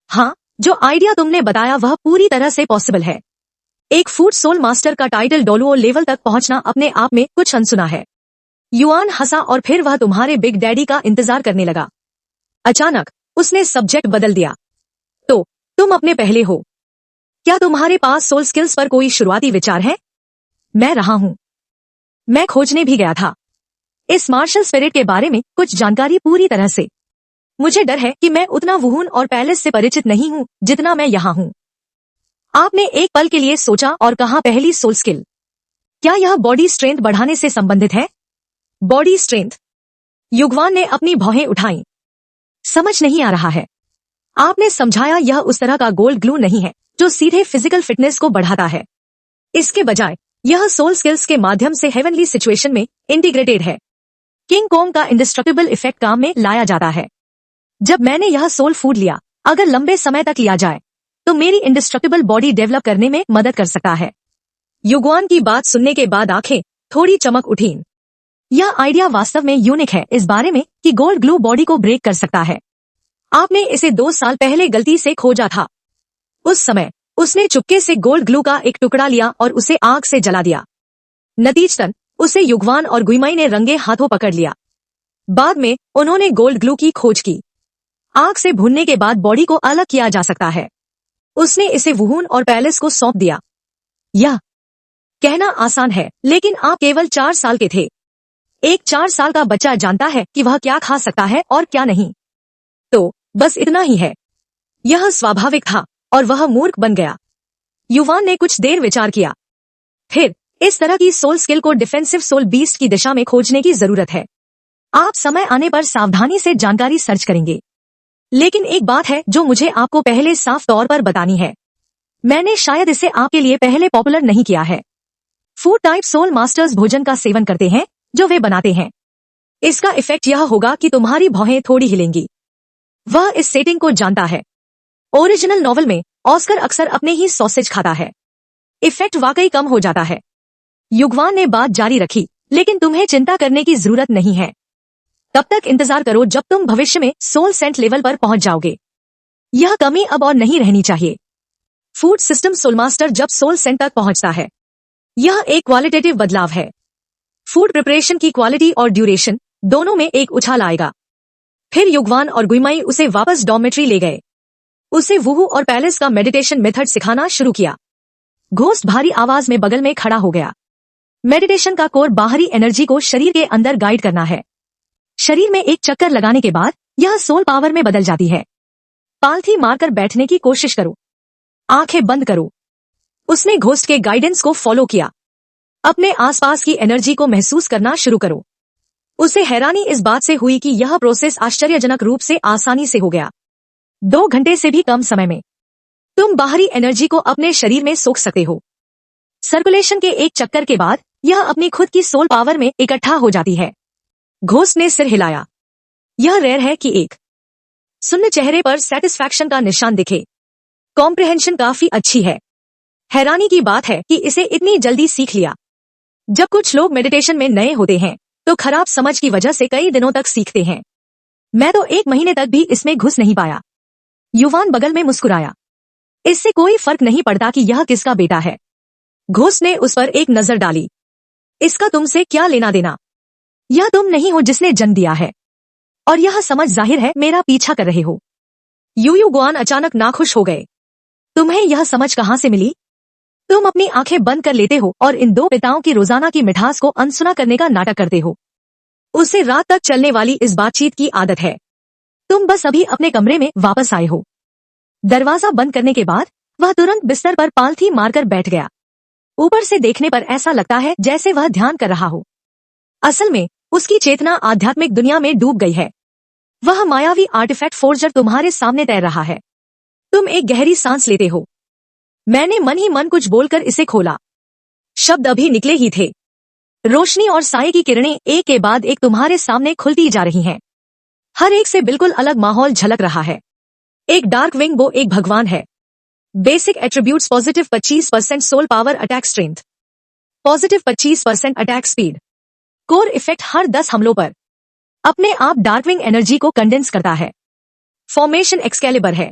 हाँ, जो आइडिया तुमने बताया वह पूरी तरह से पॉसिबल है। एक फूड सोल मास्टर का टाइटल डोलुओ लेवल तक पहुंचना अपने आप में कुछ अनसुना है। युआन हंसा और फिर वह तुम्हारे बिग डैडी का इंतजार करने लगा। अचानक उसने सब्जेक्ट बदल दिया। तो तुम अपने पहले हो। क्या तुम्हारे पास सोल स्किल्स पर कोई शुरुआती विचार है? मैं रहा हूं। मैं खोजने भी गया था इस मार्शल स्पिरिट के बारे में कुछ जानकारी पूरी तरह से। मुझे डर है कि मैं उतना वुहुन और पैलेस से परिचित नहीं हूं जितना मैं यहां हूं। आपने एक पल के लिए सोचा और कहा, पहली सोल स्किल, क्या यह बॉडी स्ट्रेंथ बढ़ाने से संबंधित है? Body strength? युगवान ने अपनी भौहें उठाई। समझ नहीं आ रहा है। आपने समझाया, यह उस तरह का गोल्ड ग्लू नहीं है जो सीधे फिजिकल फिटनेस को बढ़ाता है। इसके बजाय यह सोल स्किल्स के माध्यम से हेवनली सिचुएशन में इंटीग्रेटेड है। किंग कोंग का इंडिस्ट्रक्टिबल इफेक्ट काम में लाया जाता है। जब मैंने यह सोल फूड लिया, अगर लंबे समय तक लिया जाए तो मेरी इंडिस्ट्रक्टिबल बॉडी डेवलप करने में मदद कर सकता है। युगवान की बात सुनने के बाद आंखें थोड़ी चमक उठीं। यह आइडिया वास्तव में यूनिक है इस बारे में कि गोल्ड ग्लू बॉडी को ब्रेक कर सकता है। आपने इसे 2 साल पहले गलती से खोजा था। उस समय उसने चुपके से गोल्ड ग्लू का एक टुकड़ा लिया और उसे आग से जला दिया। नतीजतन उसे युगवान और गुइमाई ने रंगे हाथों पकड़ लिया। बाद में उन्होंने गोल्ड ग्लू की खोज की। आग से भूनने के बाद बॉडी को अलग किया जा सकता है। उसने इसे वुहुन और पैलेस को सौंप दिया। यह कहना आसान है, लेकिन आप केवल 4 साल के थे। एक 4 साल का बच्चा जानता है कि वह क्या खा सकता है और क्या नहीं। तो बस इतना ही है। यह स्वाभाविक था और वह मूर्ख बन गया। युवान ने कुछ देर विचार किया। फिर इस तरह की सोल स्किल को डिफेंसिव सोल बीस्ट की दिशा में खोजने की जरूरत है। आप समय आने पर सावधानी से जानकारी सर्च करेंगे। लेकिन एक बात है जो मुझे आपको पहले साफ तौर पर बतानी है। मैंने शायद इसे आपके लिए पहले पॉपुलर नहीं किया है। फूड टाइप सोल मास्टर्स भोजन का सेवन करते हैं जो वे बनाते हैं। इसका इफेक्ट यह होगा कि तुम्हारी भौहें थोड़ी हिलेंगी। वह इस सेटिंग को जानता है। ओरिजिनल नॉवल में ऑस्कर अक्सर अपने ही सॉसेज खाता है। इफेक्ट वाकई कम हो जाता है। युगवान ने बात जारी रखी, लेकिन तुम्हें चिंता करने की जरूरत नहीं है। तब तक इंतजार करो जब तुम भविष्य में सोल सेंट लेवल पर पहुंच जाओगे। यह कमी अब और नहीं रहनी चाहिए। फूड सिस्टम सोलमास्टर जब सोल सेंट तक पहुंचता है, यह एक क्वालिटेटिव बदलाव है। फूड प्रिपरेशन की क्वालिटी और ड्यूरेशन दोनों में एक उछाल आएगा। फिर युगवान और गुइमाई उसे वापस डॉर्मेट्री ले गए। उसे वुहू और पैलेस का मेडिटेशन मेथड सिखाना शुरू किया। घोस्ट भारी आवाज में बगल में खड़ा हो गया। मेडिटेशन का कोर बाहरी एनर्जी को शरीर के अंदर गाइड करना है। शरीर में एक चक्कर लगाने के बाद यह सोल पावर में बदल जाती है। पालथी मारकर बैठने की कोशिश करो। आंखें बंद करो। उसने घोस्ट के गाइडेंस को फॉलो किया। अपने आसपास की एनर्जी को महसूस करना शुरू करो। उसे हैरानी इस बात से हुई कि यह प्रोसेस आश्चर्यजनक रूप से आसानी से हो गया। 2 घंटे से भी कम समय में तुम बाहरी एनर्जी को अपने शरीर में सोख सकते हो। सर्कुलेशन के एक चक्कर के बाद यह अपनी खुद की सोल पावर में इकट्ठा हो जाती है। घोस्ट ने सिर हिलाया। यह रेयर है कि एक सुन्न चेहरे पर सेटिस्फैक्शन का निशान दिखे। कॉम्प्रिहेंशन काफी अच्छी है। हैरानी की बात है कि इसे इतनी जल्दी सीख लिया। जब कुछ लोग मेडिटेशन में नए होते हैं तो खराब समझ की वजह से कई दिनों तक सीखते हैं। मैं तो 1 महीने तक भी इसमें घुस नहीं पाया। युवान बगल में मुस्कुराया। इससे कोई फर्क नहीं पड़ता कि यह किसका बेटा है। घोस्ट ने उस पर एक नजर डाली। इसका तुमसे क्या लेना देना? यह तुम नहीं हो जिसने जन्म दिया है, और यह समझ जाहिर है मेरा पीछा कर रहे हो। यूयू गुआन अचानक नाखुश हो गए। तुम्हें यह समझ कहां से मिली? तुम अपनी आंखें बंद कर लेते हो और इन 2 पिताओं की रोजाना की मिठास को अनसुना करने का नाटक करते हो। उसे रात तक चलने वाली इस बातचीत की आदत है। तुम बस अभी अपने कमरे में वापस आए हो। दरवाजा बंद करने के बाद वह तुरंत बिस्तर पर पालथी मारकर बैठ गया। ऊपर से देखने पर ऐसा लगता है जैसे वह ध्यान कर रहा हो। असल में उसकी चेतना आध्यात्मिक दुनिया में डूब गई है। वह मायावी आर्टिफैक्ट फोर्जर तुम्हारे सामने तैर रहा है। तुम एक गहरी सांस लेते हो। मैंने मन ही मन कुछ बोलकर इसे खोला। शब्द अभी निकले ही थे। रोशनी और साये की किरणें एक के बाद एक तुम्हारे सामने खुलती जा रही हैं। हर एक से बिल्कुल अलग माहौल झलक रहा है। एक डार्क विंग वो एक भगवान है। Basic attributes positive 25% soul power attack strength, positive 25% attack speed. Core effect हर 10 हमलों पर अपने आप डार्कविंग एनर्जी को कंडेंस करता है। फॉर्मेशन एक्सकैलिबर है।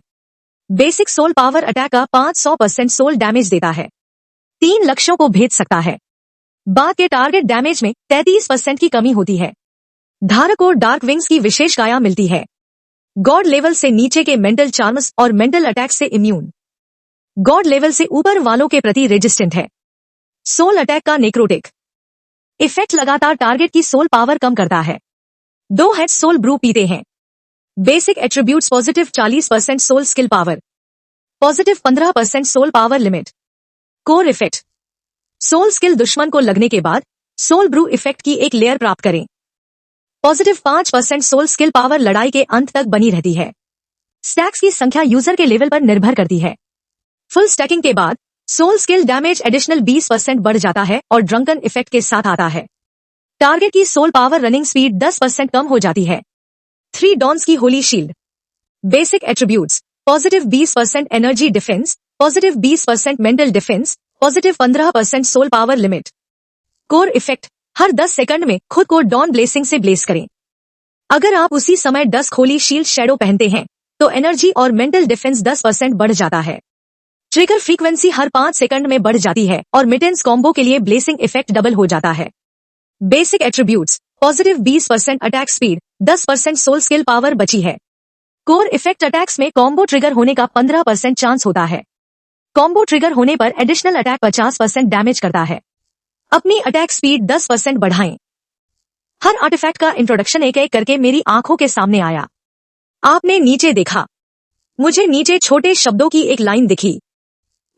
बेसिक सोल पावर अटैक का 500% सोल डैमेज देता है। 3 लक्ष्यों को भेज सकता है। बाद के टारगेट डैमेज में 33% की कमी होती है। धारक को डार्क विंग्स की विशेष काया मिलती है। गॉड लेवल से नीचे के मेंटल चार्म्स और मेंटल अटैक से इम्यून। गॉड लेवल से ऊपर वालों के प्रति रेजिस्टेंट है। सोल अटैक का नेक्रोटिक इफेक्ट लगातार टारगेट की सोल पावर कम करता है। 2 हेड सोल ब्रू पीते हैं। Basic attributes positive 40% soul skill power, positive 15% soul power limit. Core effect soul skill दुश्मन को लगने के बाद सोल ब्रू इफेक्ट की एक लेयर प्राप्त करें। पॉजिटिव 5% सोल स्किल पावर लड़ाई के अंत तक बनी रहती है। स्टैक्स की संख्या यूजर के लेवल पर निर्भर करती है। फुल स्टैकिंग के बाद सोल स्किल डैमेज एडिशनल 20% बढ़ जाता है और ड्रंकन इफेक्ट के साथ आता है। टारगेट की सोल पावर रनिंग स्पीड 10% कम हो जाती है। 3 डॉन्स की holy shield. Basic attributes positive 20% energy defence, positive 20% mental defence, positive 15% soul power limit. Core effect हर 10 सेकंड में खुद को डॉन ब्लेसिंग से ब्लेस करें। अगर आप उसी समय डस्क होली शील्ड शैडो पहनते हैं तो एनर्जी और मेंटल डिफेंस 10% बढ़ जाता है। ट्रिगर फ्रीक्वेंसी हर 5 सेकंड में बढ़ जाती है और मिटेंस कॉम्बो के लिए ब्लेसिंग इफेक्ट डबल हो जाता है। Basic attributes positive 20% attack speed, 10% soul skill power बची है। कोर इफेक्ट अटैक्स में कॉम्बो ट्रिगर होने का 15% चांस होता है। कॉम्बो ट्रिगर होने पर एडिशनल अटैक 50% डैमेज करता है। अपनी अटैक स्पीड 10% बढ़ाएं। हर आर्टिफैक्ट का इंट्रोडक्शन एक एक करके मेरी आंखों के सामने आया। आपने नीचे देखा। मुझे नीचे छोटे शब्दों की एक लाइन दिखी।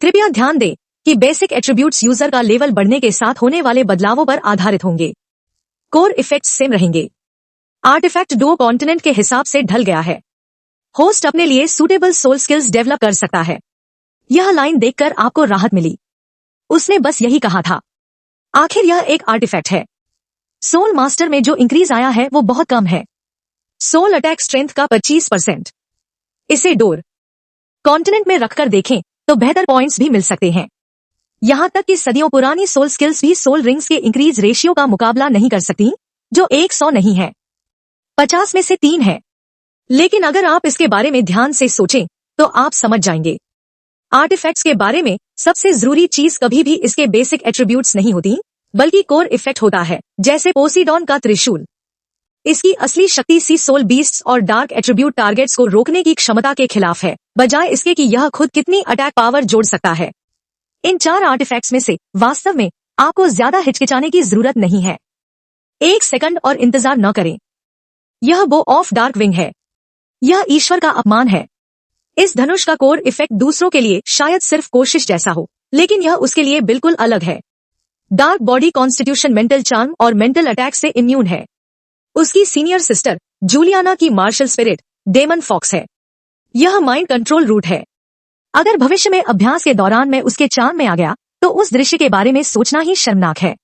कृपया ध्यान दें कि बेसिक एट्रीब्यूट्स यूजर का लेवल बढ़ने के साथ होने वाले बदलावों पर आधारित होंगे। कोर इफेक्ट्स सेम रहेंगे। आर्टिफैक्ट 2 कॉन्टिनेंट के हिसाब से ढल गया है। होस्ट अपने लिए सूटेबल सोल स्किल्स डेवलप कर सकता है। यह लाइन देखकर आपको राहत मिली। उसने बस यही कहा था। आखिर यह एक आर्टिफैक्ट है। सोल मास्टर में जो इंक्रीज आया है वो बहुत कम है। सोल अटैक स्ट्रेंथ का 25%। इसे डोर कॉन्टिनेंट में रखकर देखें तो बेहतर पॉइंट्स भी मिल सकते हैं। यहाँ तक कि सदियों पुरानी सोल स्किल्स भी सोल रिंग्स के इंक्रीज रेशियो का मुकाबला नहीं कर सकती, जो 100 नहीं है, 50 में से 3 है। लेकिन अगर आप इसके बारे में ध्यान से सोचें तो आप समझ जाएंगे। आर्टिफैक्ट्स के बारे में सबसे जरूरी चीज कभी भी इसके बेसिक एट्रीब्यूट्स नहीं होती, बल्कि कोर इफेक्ट होता है, जैसे पोसीडॉन का त्रिशूल। इसकी असली शक्ति सी सोल बीस्ट्स और डार्क एट्रीब्यूट टारगेट्स को रोकने की क्षमता के खिलाफ है, बजाय इसके कि यह खुद कितनी अटैक पावर जोड़ सकता है। इन 4 आर्टिफैक्ट्स में से वास्तव में आपको ज्यादा हिचकिचाने की जरूरत नहीं है। 1 सेकंड और इंतजार न करें। यह बो ऑफ डार्क विंग है। यह ईश्वर का अपमान है। इस धनुष का कोर इफेक्ट दूसरों के लिए शायद सिर्फ कोशिश जैसा हो, लेकिन यह उसके लिए बिल्कुल अलग है। Dark body constitution mental charm और मेंटल अटैक से इम्यून है। उसकी सीनियर सिस्टर जूलियाना की मार्शल स्पिरिट डेमन फॉक्स है। यह माइंड कंट्रोल रूट है। अगर भविष्य में अभ्यास के दौरान मैं उसके चार्म में आ गया तो उस दृश्य के बारे में सोचना ही शर्मनाक है।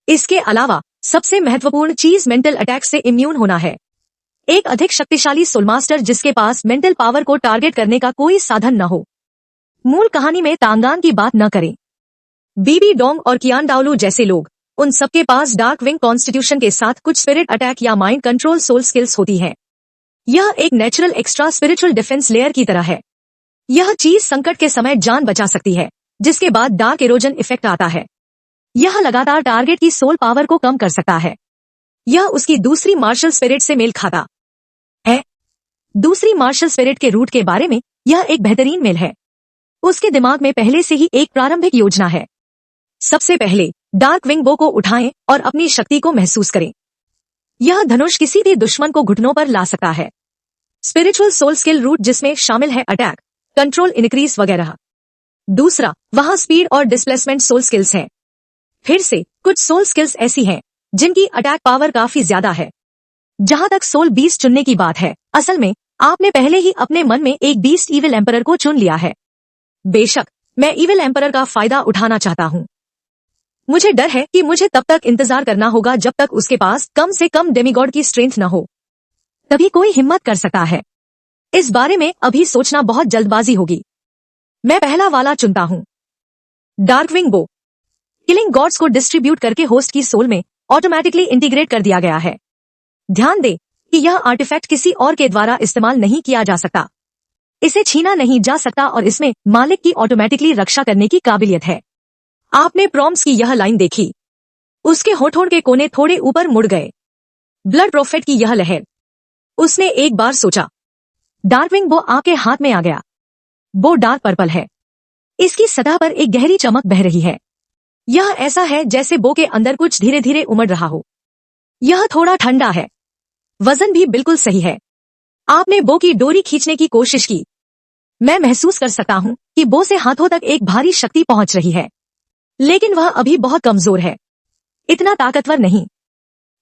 इसके अलावा सबसे महत्वपूर्ण चीज मेंटल अटैक से इम्यून होना है। एक अधिक शक्तिशाली सोलमास्टर जिसके पास मेंटल पावर को टारगेट करने का कोई साधन न हो। मूल कहानी में तांगान की बात न करें। बीबी डोंग और कियान डाओलू जैसे लोग, उन सबके पास डार्क विंग कॉन्स्टिट्यूशन के साथ कुछ स्पिरिट अटैक या माइंड कंट्रोल सोल स्किल्स होती है। यह एक natural extra spiritual defence layer की तरह है। यह चीज संकट के समय जान बचा सकती है, जिसके बाद डार्क इरोजन इफेक्ट आता है। यह लगातार टारगेट की सोल पावर को कम कर सकता है। यह उसकी दूसरी मार्शल स्पिरिट से मेल खाता है। दूसरी मार्शल स्पिरिट के रूट के बारे में यह एक बेहतरीन मेल है। उसके दिमाग में पहले से ही एक प्रारंभिक योजना है। सबसे पहले डार्क विंग बो को उठाएं और अपनी शक्ति को महसूस करें। यह धनुष किसी भी दुश्मन को घुटनों पर ला सकता है। स्पिरिचुअल सोल स्किल रूट जिसमें शामिल है अटैक, कंट्रोल, इनक्रीज वगैरह। दूसरा, वहां स्पीड और डिस्प्लेसमेंट सोल स्किल्स हैं। फिर से कुछ सोल स्किल्स ऐसी हैं जिनकी अटैक पावर काफी ज्यादा है। जहां तक सोल बीस्ट चुनने की बात है, असल में आपने पहले ही अपने मन में एक बीस्ट ईविल एम्परर को चुन लिया है। बेशक मैं ईविल एम्परर का फायदा उठाना चाहता हूं। मुझे डर है कि मुझे तब तक इंतजार करना होगा जब तक उसके पास कम से कम डेमिगॉड की स्ट्रेंथ न हो। तभी कोई हिम्मत कर सकता है। इस बारे में अभी सोचना बहुत जल्दबाजी होगी। मैं पहला वाला चुनता हूं। डार्कविंग बो किलिंग गॉड्स को डिस्ट्रीब्यूट करके होस्ट की सोल में ऑटोमेटिकली इंटीग्रेट कर दिया गया है। ध्यान दें कि यह आर्टिफैक्ट किसी और के द्वारा इस्तेमाल नहीं किया जा सकता। इसे छीना नहीं जा सकता और इसमें मालिक की ऑटोमेटिकली रक्षा करने की काबिलियत है। आपने प्रॉम्प्ट्स की यह लाइन देखी। उसके होठों के कोने थोड़े ऊपर मुड़ गए। ब्लड प्रोफेट की यह लहर। उसने एक बार सोचा। डार्कविंग बो आपके हाथ में आ गया। बो डार्क पर्पल है। इसकी सतह पर एक गहरी चमक बह रही है। यह ऐसा है जैसे बो के अंदर कुछ धीरे धीरे उमड़ रहा हो। यह थोड़ा ठंडा है। वजन भी बिल्कुल सही है। आपने बो की डोरी खींचने की कोशिश की। मैं महसूस कर सकता हूं कि बो से हाथों तक एक भारी शक्ति पहुंच रही है, लेकिन वह अभी बहुत कमजोर है, इतना ताकतवर नहीं।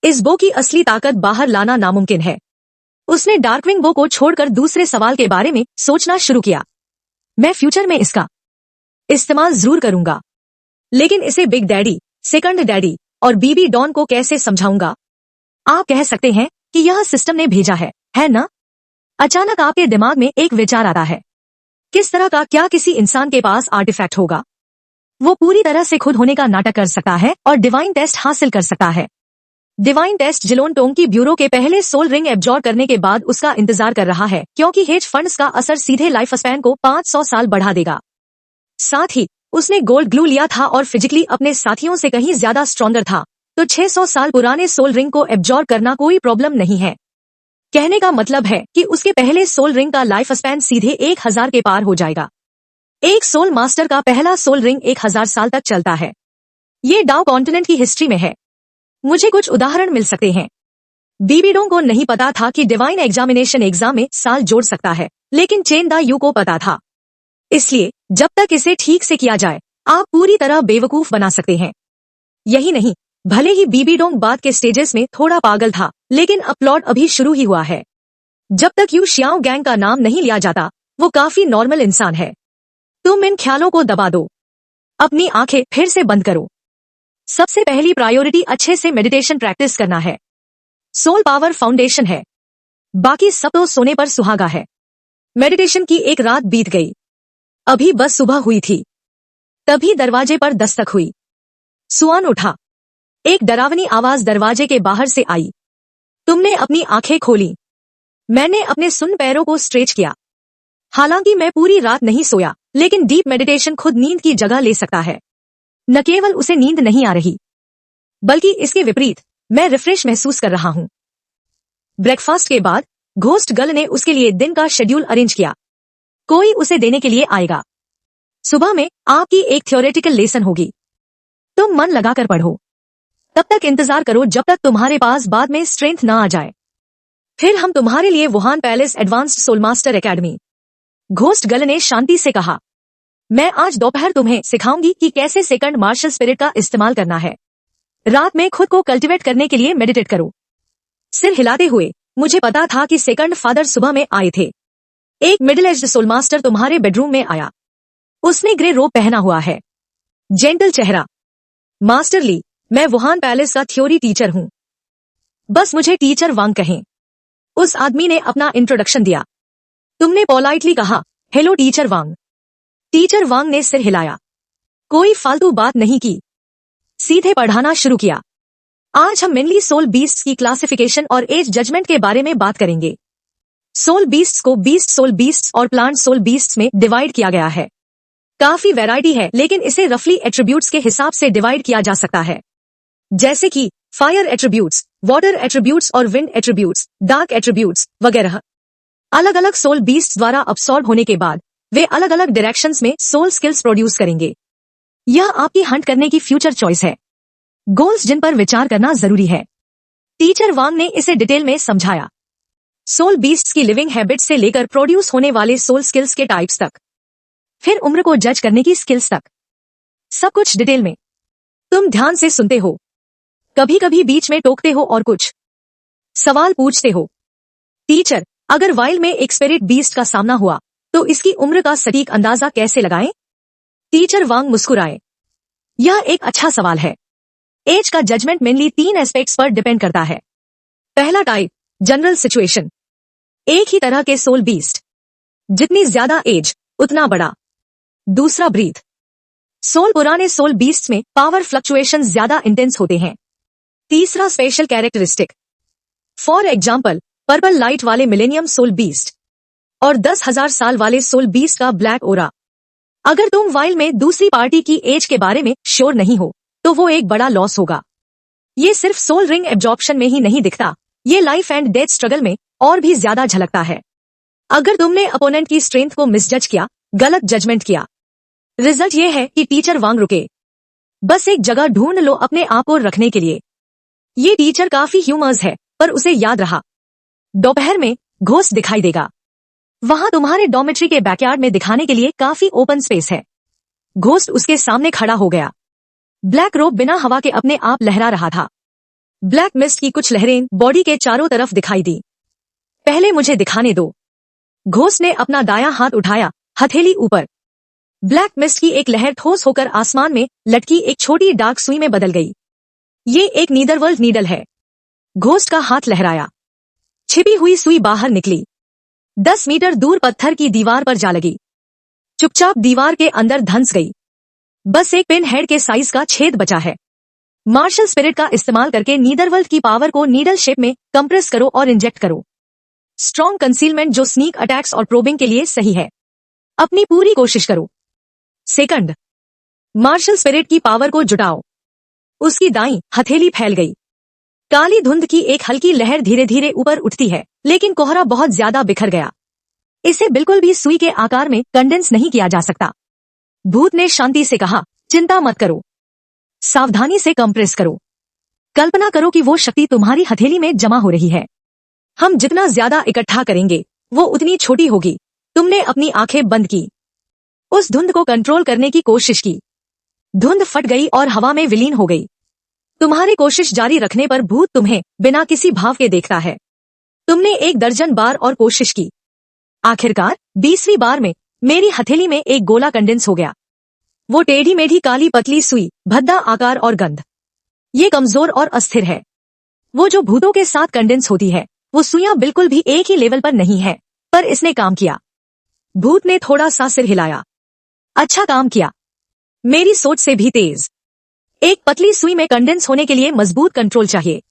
इस बो की असली ताकत बाहर लाना नामुमकिन है। उसने डार्कविंग बो को छोड़कर दूसरे सवाल के बारे में सोचना शुरू किया। मैं फ्यूचर में इसका इस्तेमाल जरूर करूंगा, लेकिन इसे बिग डैडी, सेकंड डैडी और बीबी डॉन को कैसे समझाऊंगा? आप कह सकते हैं कि यह सिस्टम ने भेजा है ना? अचानक आपके दिमाग में एक विचार आता है। किस तरह का? क्या किसी इंसान के पास आर्टिफैक्ट होगा? वो पूरी तरह से खुद होने का नाटक कर सकता है और डिवाइन टेस्ट हासिल कर सकता है। डिवाइन टेस्ट जिलोन टोंग की ब्यूरो के पहले सोल रिंग एब्जॉर्ब करने के बाद उसका इंतजार कर रहा है, क्योंकि हेज फंड्स का असर सीधे लाइफ स्पैन को 500 साल बढ़ा देगा। साथ ही उसने गोल्ड ग्लू लिया था और फिजिकली अपने साथियों से कहीं ज्यादा स्ट्रॉन्गर था, तो 600 साल पुराने सोल रिंग को एब्जॉर्ब करना कोई प्रॉब्लम नहीं है। कहने का मतलब है कि उसके पहले सोल रिंग का लाइफ स्पैन सीधे 1000 के पार हो जाएगा। एक सोल मास्टर का पहला सोल रिंग 1000 साल तक चलता है। ये डाउ कॉन्टिनेंट की हिस्ट्री में है। मुझे कुछ उदाहरण मिल सकते हैं। बीबीडोंग को नहीं पता था कि डिवाइन एग्जामिनेशन एग्जाम में साल जोड़ सकता है, लेकिन चेन दा यू को पता था। इसलिए जब तक इसे ठीक से किया जाए, आप पूरी तरह बेवकूफ बना सकते हैं। यही नहीं, भले ही बीबीडोंग बाद के स्टेजेस में थोड़ा पागल था, लेकिन अब प्लॉट अभी शुरू ही हुआ है। जब तक यू शियाओ गैंग का नाम नहीं लिया जाता, वो काफी नॉर्मल इंसान है। तुम इन ख्यालों को दबा दो। अपनी आंखें फिर से बंद करो। सबसे पहली प्रायोरिटी अच्छे से मेडिटेशन प्रैक्टिस करना है। सोल पावर फाउंडेशन है। बाकी सब तो सोने पर सुहागा है। मेडिटेशन की एक रात बीत गई। अभी बस सुबह हुई थी। तभी दरवाजे पर दस्तक हुई। सुआन उठा। एक डरावनी आवाज दरवाजे के बाहर से आई। तुमने अपनी आंखें खोली। मैंने अपने सुन्न पैरों को स्ट्रेच किया। हालांकि मैं पूरी रात नहीं सोया, लेकिन डीप मेडिटेशन खुद नींद की जगह ले सकता है। न केवल उसे नींद नहीं आ रही, बल्कि इसके विपरीत मैं रिफ्रेश महसूस कर रहा हूं। ब्रेकफास्ट के बाद घोस्ट गर्ल ने उसके लिए दिन का शेड्यूल अरेंज किया। कोई उसे देने के लिए आएगा। सुबह में आपकी एक थ्योरेटिकल लेसन होगी। तुम मन लगाकर पढ़ो। तब तक इंतजार करो जब तक तुम्हारे पास बाद में स्ट्रेंथ ना आ जाए। फिर हम तुम्हारे लिए Wuhan palace advanced soul master academy. Ghost girl ने शांति से कहा, मैं आज दोपहर तुम्हें सिखाऊंगी कि कैसे सेकंड मार्शल स्पिरिट का इस्तेमाल करना है। रात में खुद को कल्टीवेट करने के लिए मेडिटेट करो। सिर हिलाते हुए, मुझे पता था कि सेकंड फादर सुबह में आए थे। एक मिडिल एज्ड सोल मास्टर तुम्हारे बेडरूम में आया। उसने ग्रे रोब पहना हुआ है, जेंटल चेहरा। मास्टर ली, मैं वुहान पैलेस का थ्योरी टीचर हूं। बस मुझे टीचर वांग कहें। उस आदमी ने अपना इंट्रोडक्शन दिया। तुमने पोलाइटली कहा, हेलो टीचर वांग। टीचर वांग ने सिर हिलाया। कोई फालतू बात नहीं की, सीधे पढ़ाना शुरू किया। आज हम मेनली सोल बीस्ट्स की क्लासिफिकेशन और एज जजमेंट के बारे में बात करेंगे। सोल बीस्ट्स को बीस्ट सोल बीस्ट्स और प्लांट सोल बीस्ट्स में डिवाइड किया गया है। काफी वैरायटी है, लेकिन इसे रफली एट्रीब्यूट्स के हिसाब से डिवाइड किया जा सकता है, जैसे कि फायर एट्रीब्यूट्स, वाटर एट्रीब्यूट्स और विंड एट्रीब्यूट्स, डार्क एट्रीब्यूट्स वगैरह। अलग अलग सोल बीस्ट्स द्वारा अब्सॉर्ब होने के बाद वे अलग अलग डायरेक्शंस में सोल स्किल्स प्रोड्यूस करेंगे। यह आपकी हंट करने की फ्यूचर चॉइस है, गोल्स जिन पर विचार करना जरूरी है। टीचर वांग ने इसे डिटेल में समझाया। सोल बीस्ट्स की लिविंग हैबिट से लेकर प्रोड्यूस होने वाले सोल स्किल्स के टाइप्स तक, फिर उम्र को जज करने की स्किल्स तक, सब कुछ डिटेल में। तुम ध्यान से सुनते हो, कभी कभी बीच में टोकते हो और कुछ सवाल पूछते हो। टीचर, अगर वाइल्ड में एक स्पिरिट बीस्ट का सामना हुआ तो इसकी उम्र का सटीक अंदाजा कैसे लगाएं? टीचर वांग मुस्कुराए। यह एक अच्छा सवाल है। एज का जजमेंट मेनली 3 एस्पेक्ट्स पर डिपेंड करता है। पहला टाइप, जनरल सिचुएशन। एक ही तरह के सोल बीस्ट, जितनी ज्यादा एज उतना बड़ा। दूसरा, ब्रीथ। सोल पुराने सोल बीस्ट में पावर फ्लक्चुएशन ज्यादा इंटेंस होते हैं। तीसरा, special characteristic. For example, purple light वाले मिलेनियम सोल बीस्ट और 10,000 साल वाले सोल बीस्ट का ब्लैक ओरा। अगर तुम वाइल्ड में दूसरी पार्टी की एज के बारे में श्योर नहीं हो तो वो एक बड़ा लॉस होगा। ये सिर्फ सोल रिंग एब्जॉर्प्शन में ही नहीं दिखता, ये लाइफ एंड डेथ स्ट्रगल में और भी ज्यादा झलकता है। अगर तुमने अपोनेंट की स्ट्रेंथ को मिसजज किया, गलत जजमेंट किया, रिजल्ट ये है कि टीचर वांग रुके। बस एक जगह ढूंढ लो अपने आप को रखने के लिए। ये टीचर काफी ह्यूमर्स है, पर उसे याद रहा, दोपहर में घोस्ट दिखाई देगा। वहां तुम्हारे डॉर्मेट्री के बैकयार्ड में दिखाने के लिए काफी ओपन स्पेस है। घोस्ट उसके सामने खड़ा हो गया। ब्लैक रोब बिना हवा के अपने आप लहरा रहा था। ब्लैक मिस्ट की कुछ लहरें बॉडी के चारों तरफ दिखाई दी। पहले मुझे दिखाने दो। घोस्ट ने अपना दायां हाथ उठाया, हथेली ऊपर। ब्लैक मिस्ट की एक लहर ठोस होकर आसमान में लटकी एक छोटी डार्क सुई में बदल गई। ये एक नीदरवर्ल्ड नीडल है। घोस्ट का हाथ लहराया, छिपी हुई सुई बाहर निकली। 10 मीटर दूर पत्थर की दीवार पर जा लगी। चुपचाप दीवार के अंदर धंस गई। बस एक पिन हेड के साइज का छेद बचा है। मार्शल स्पिरिट का इस्तेमाल करके नीदरवर्ल्ड की पावर को नीडल शेप में कंप्रेस करो और इंजेक्ट करो। स्ट्रॉन्ग कंसीलमेंट जो स्नीक अटैक्स और प्रोबिंग के लिए सही है। अपनी पूरी कोशिश करो। सेकंड, मार्शल स्पिरिट की पावर को जुटाओ। उसकी दाईं हथेली फैल गई। काली धुंध की एक हल्की लहर धीरे धीरे ऊपर उठती है, लेकिन कोहरा बहुत ज्यादा बिखर गया। इसे बिल्कुल भी सुई के आकार में कंडेंस नहीं किया जा सकता। भूत ने शांति से कहा, चिंता मत करो, सावधानी से कंप्रेस करो। कल्पना करो कि वो शक्ति तुम्हारी हथेली में जमा हो रही है। हम जितना ज्यादा इकट्ठा करेंगे वो उतनी छोटी होगी। तुमने अपनी आंखें बंद की, उस धुंध को कंट्रोल करने की कोशिश की। धुंध फट गई और हवा में विलीन हो गई। तुम्हारी कोशिश जारी रखने पर भूत तुम्हें बिना किसी भाव के देखता है। तुमने 1 दर्जन बार और कोशिश की। आखिरकार 20वीं बार में मेरी हथेली में एक गोला कंडेंस हो गया। वो टेढ़ी मेढ़ी काली पतली सुई, भद्दा आकार और गंध। ये कमजोर और अस्थिर है। वो जो भूतों के साथ कंडेंस होती है, वो सुइयां बिल्कुल भी एक ही लेवल पर नहीं है, पर इसने काम किया। भूत ने थोड़ा सा सिर हिलाया। अच्छा काम किया। मेरी सोच से भी तेज। एक पतली सुई में कंडेंस होने के लिए मजबूत कंट्रोल चाहिए।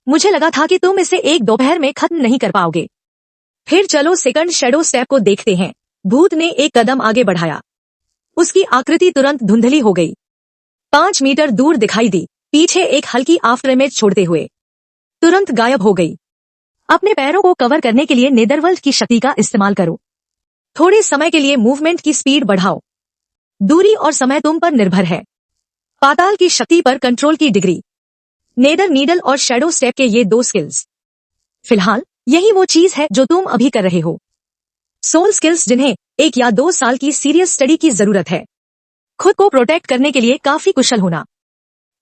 मुझे लगा था कि तुम इसे एक दोपहर में खत्म नहीं कर पाओगे। फिर चलो सेकंड शैडो स्टेप को देखते हैं। भूत ने एक कदम आगे बढ़ाया। उसकी आकृति तुरंत धुंधली हो गई। 5 मीटर दूर दिखाई दी, पीछे एक हल्की आफ्टर इमेज छोड़ते हुए। तुरंत गायब हो गई। अपने पैरों को कवर करने के लिए नेदरवर्ल्ड की शक्ति का इस्तेमाल करो। थोड़े समय के लिए मूवमेंट की स्पीड बढ़ाओ। दूरी और समय तुम पर निर्भर है। पाताल की शक्ति पर कंट्रोल की डिग्री। नेदर नीडल और शैडो स्टेप के ये 2 स्किल्स। फिलहाल यही वो चीज है जो तुम अभी कर रहे हो। सोल स्किल्स जिन्हें 1 या 2 साल की सीरियस स्टडी की जरूरत है। खुद को प्रोटेक्ट करने के लिए काफी कुशल होना।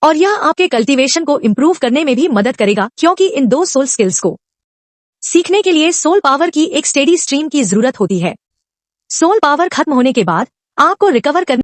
और यह आपके कल्टीवेशन को इंप्रूव करने में भी मदद करेगा, क्योंकि इन 2 सोल स्किल्स को सीखने के लिए सोल पावर की एक स्टेडी स्ट्रीम की जरूरत होती है। सोल पावर खत्म होने के बाद आपको रिकवर करने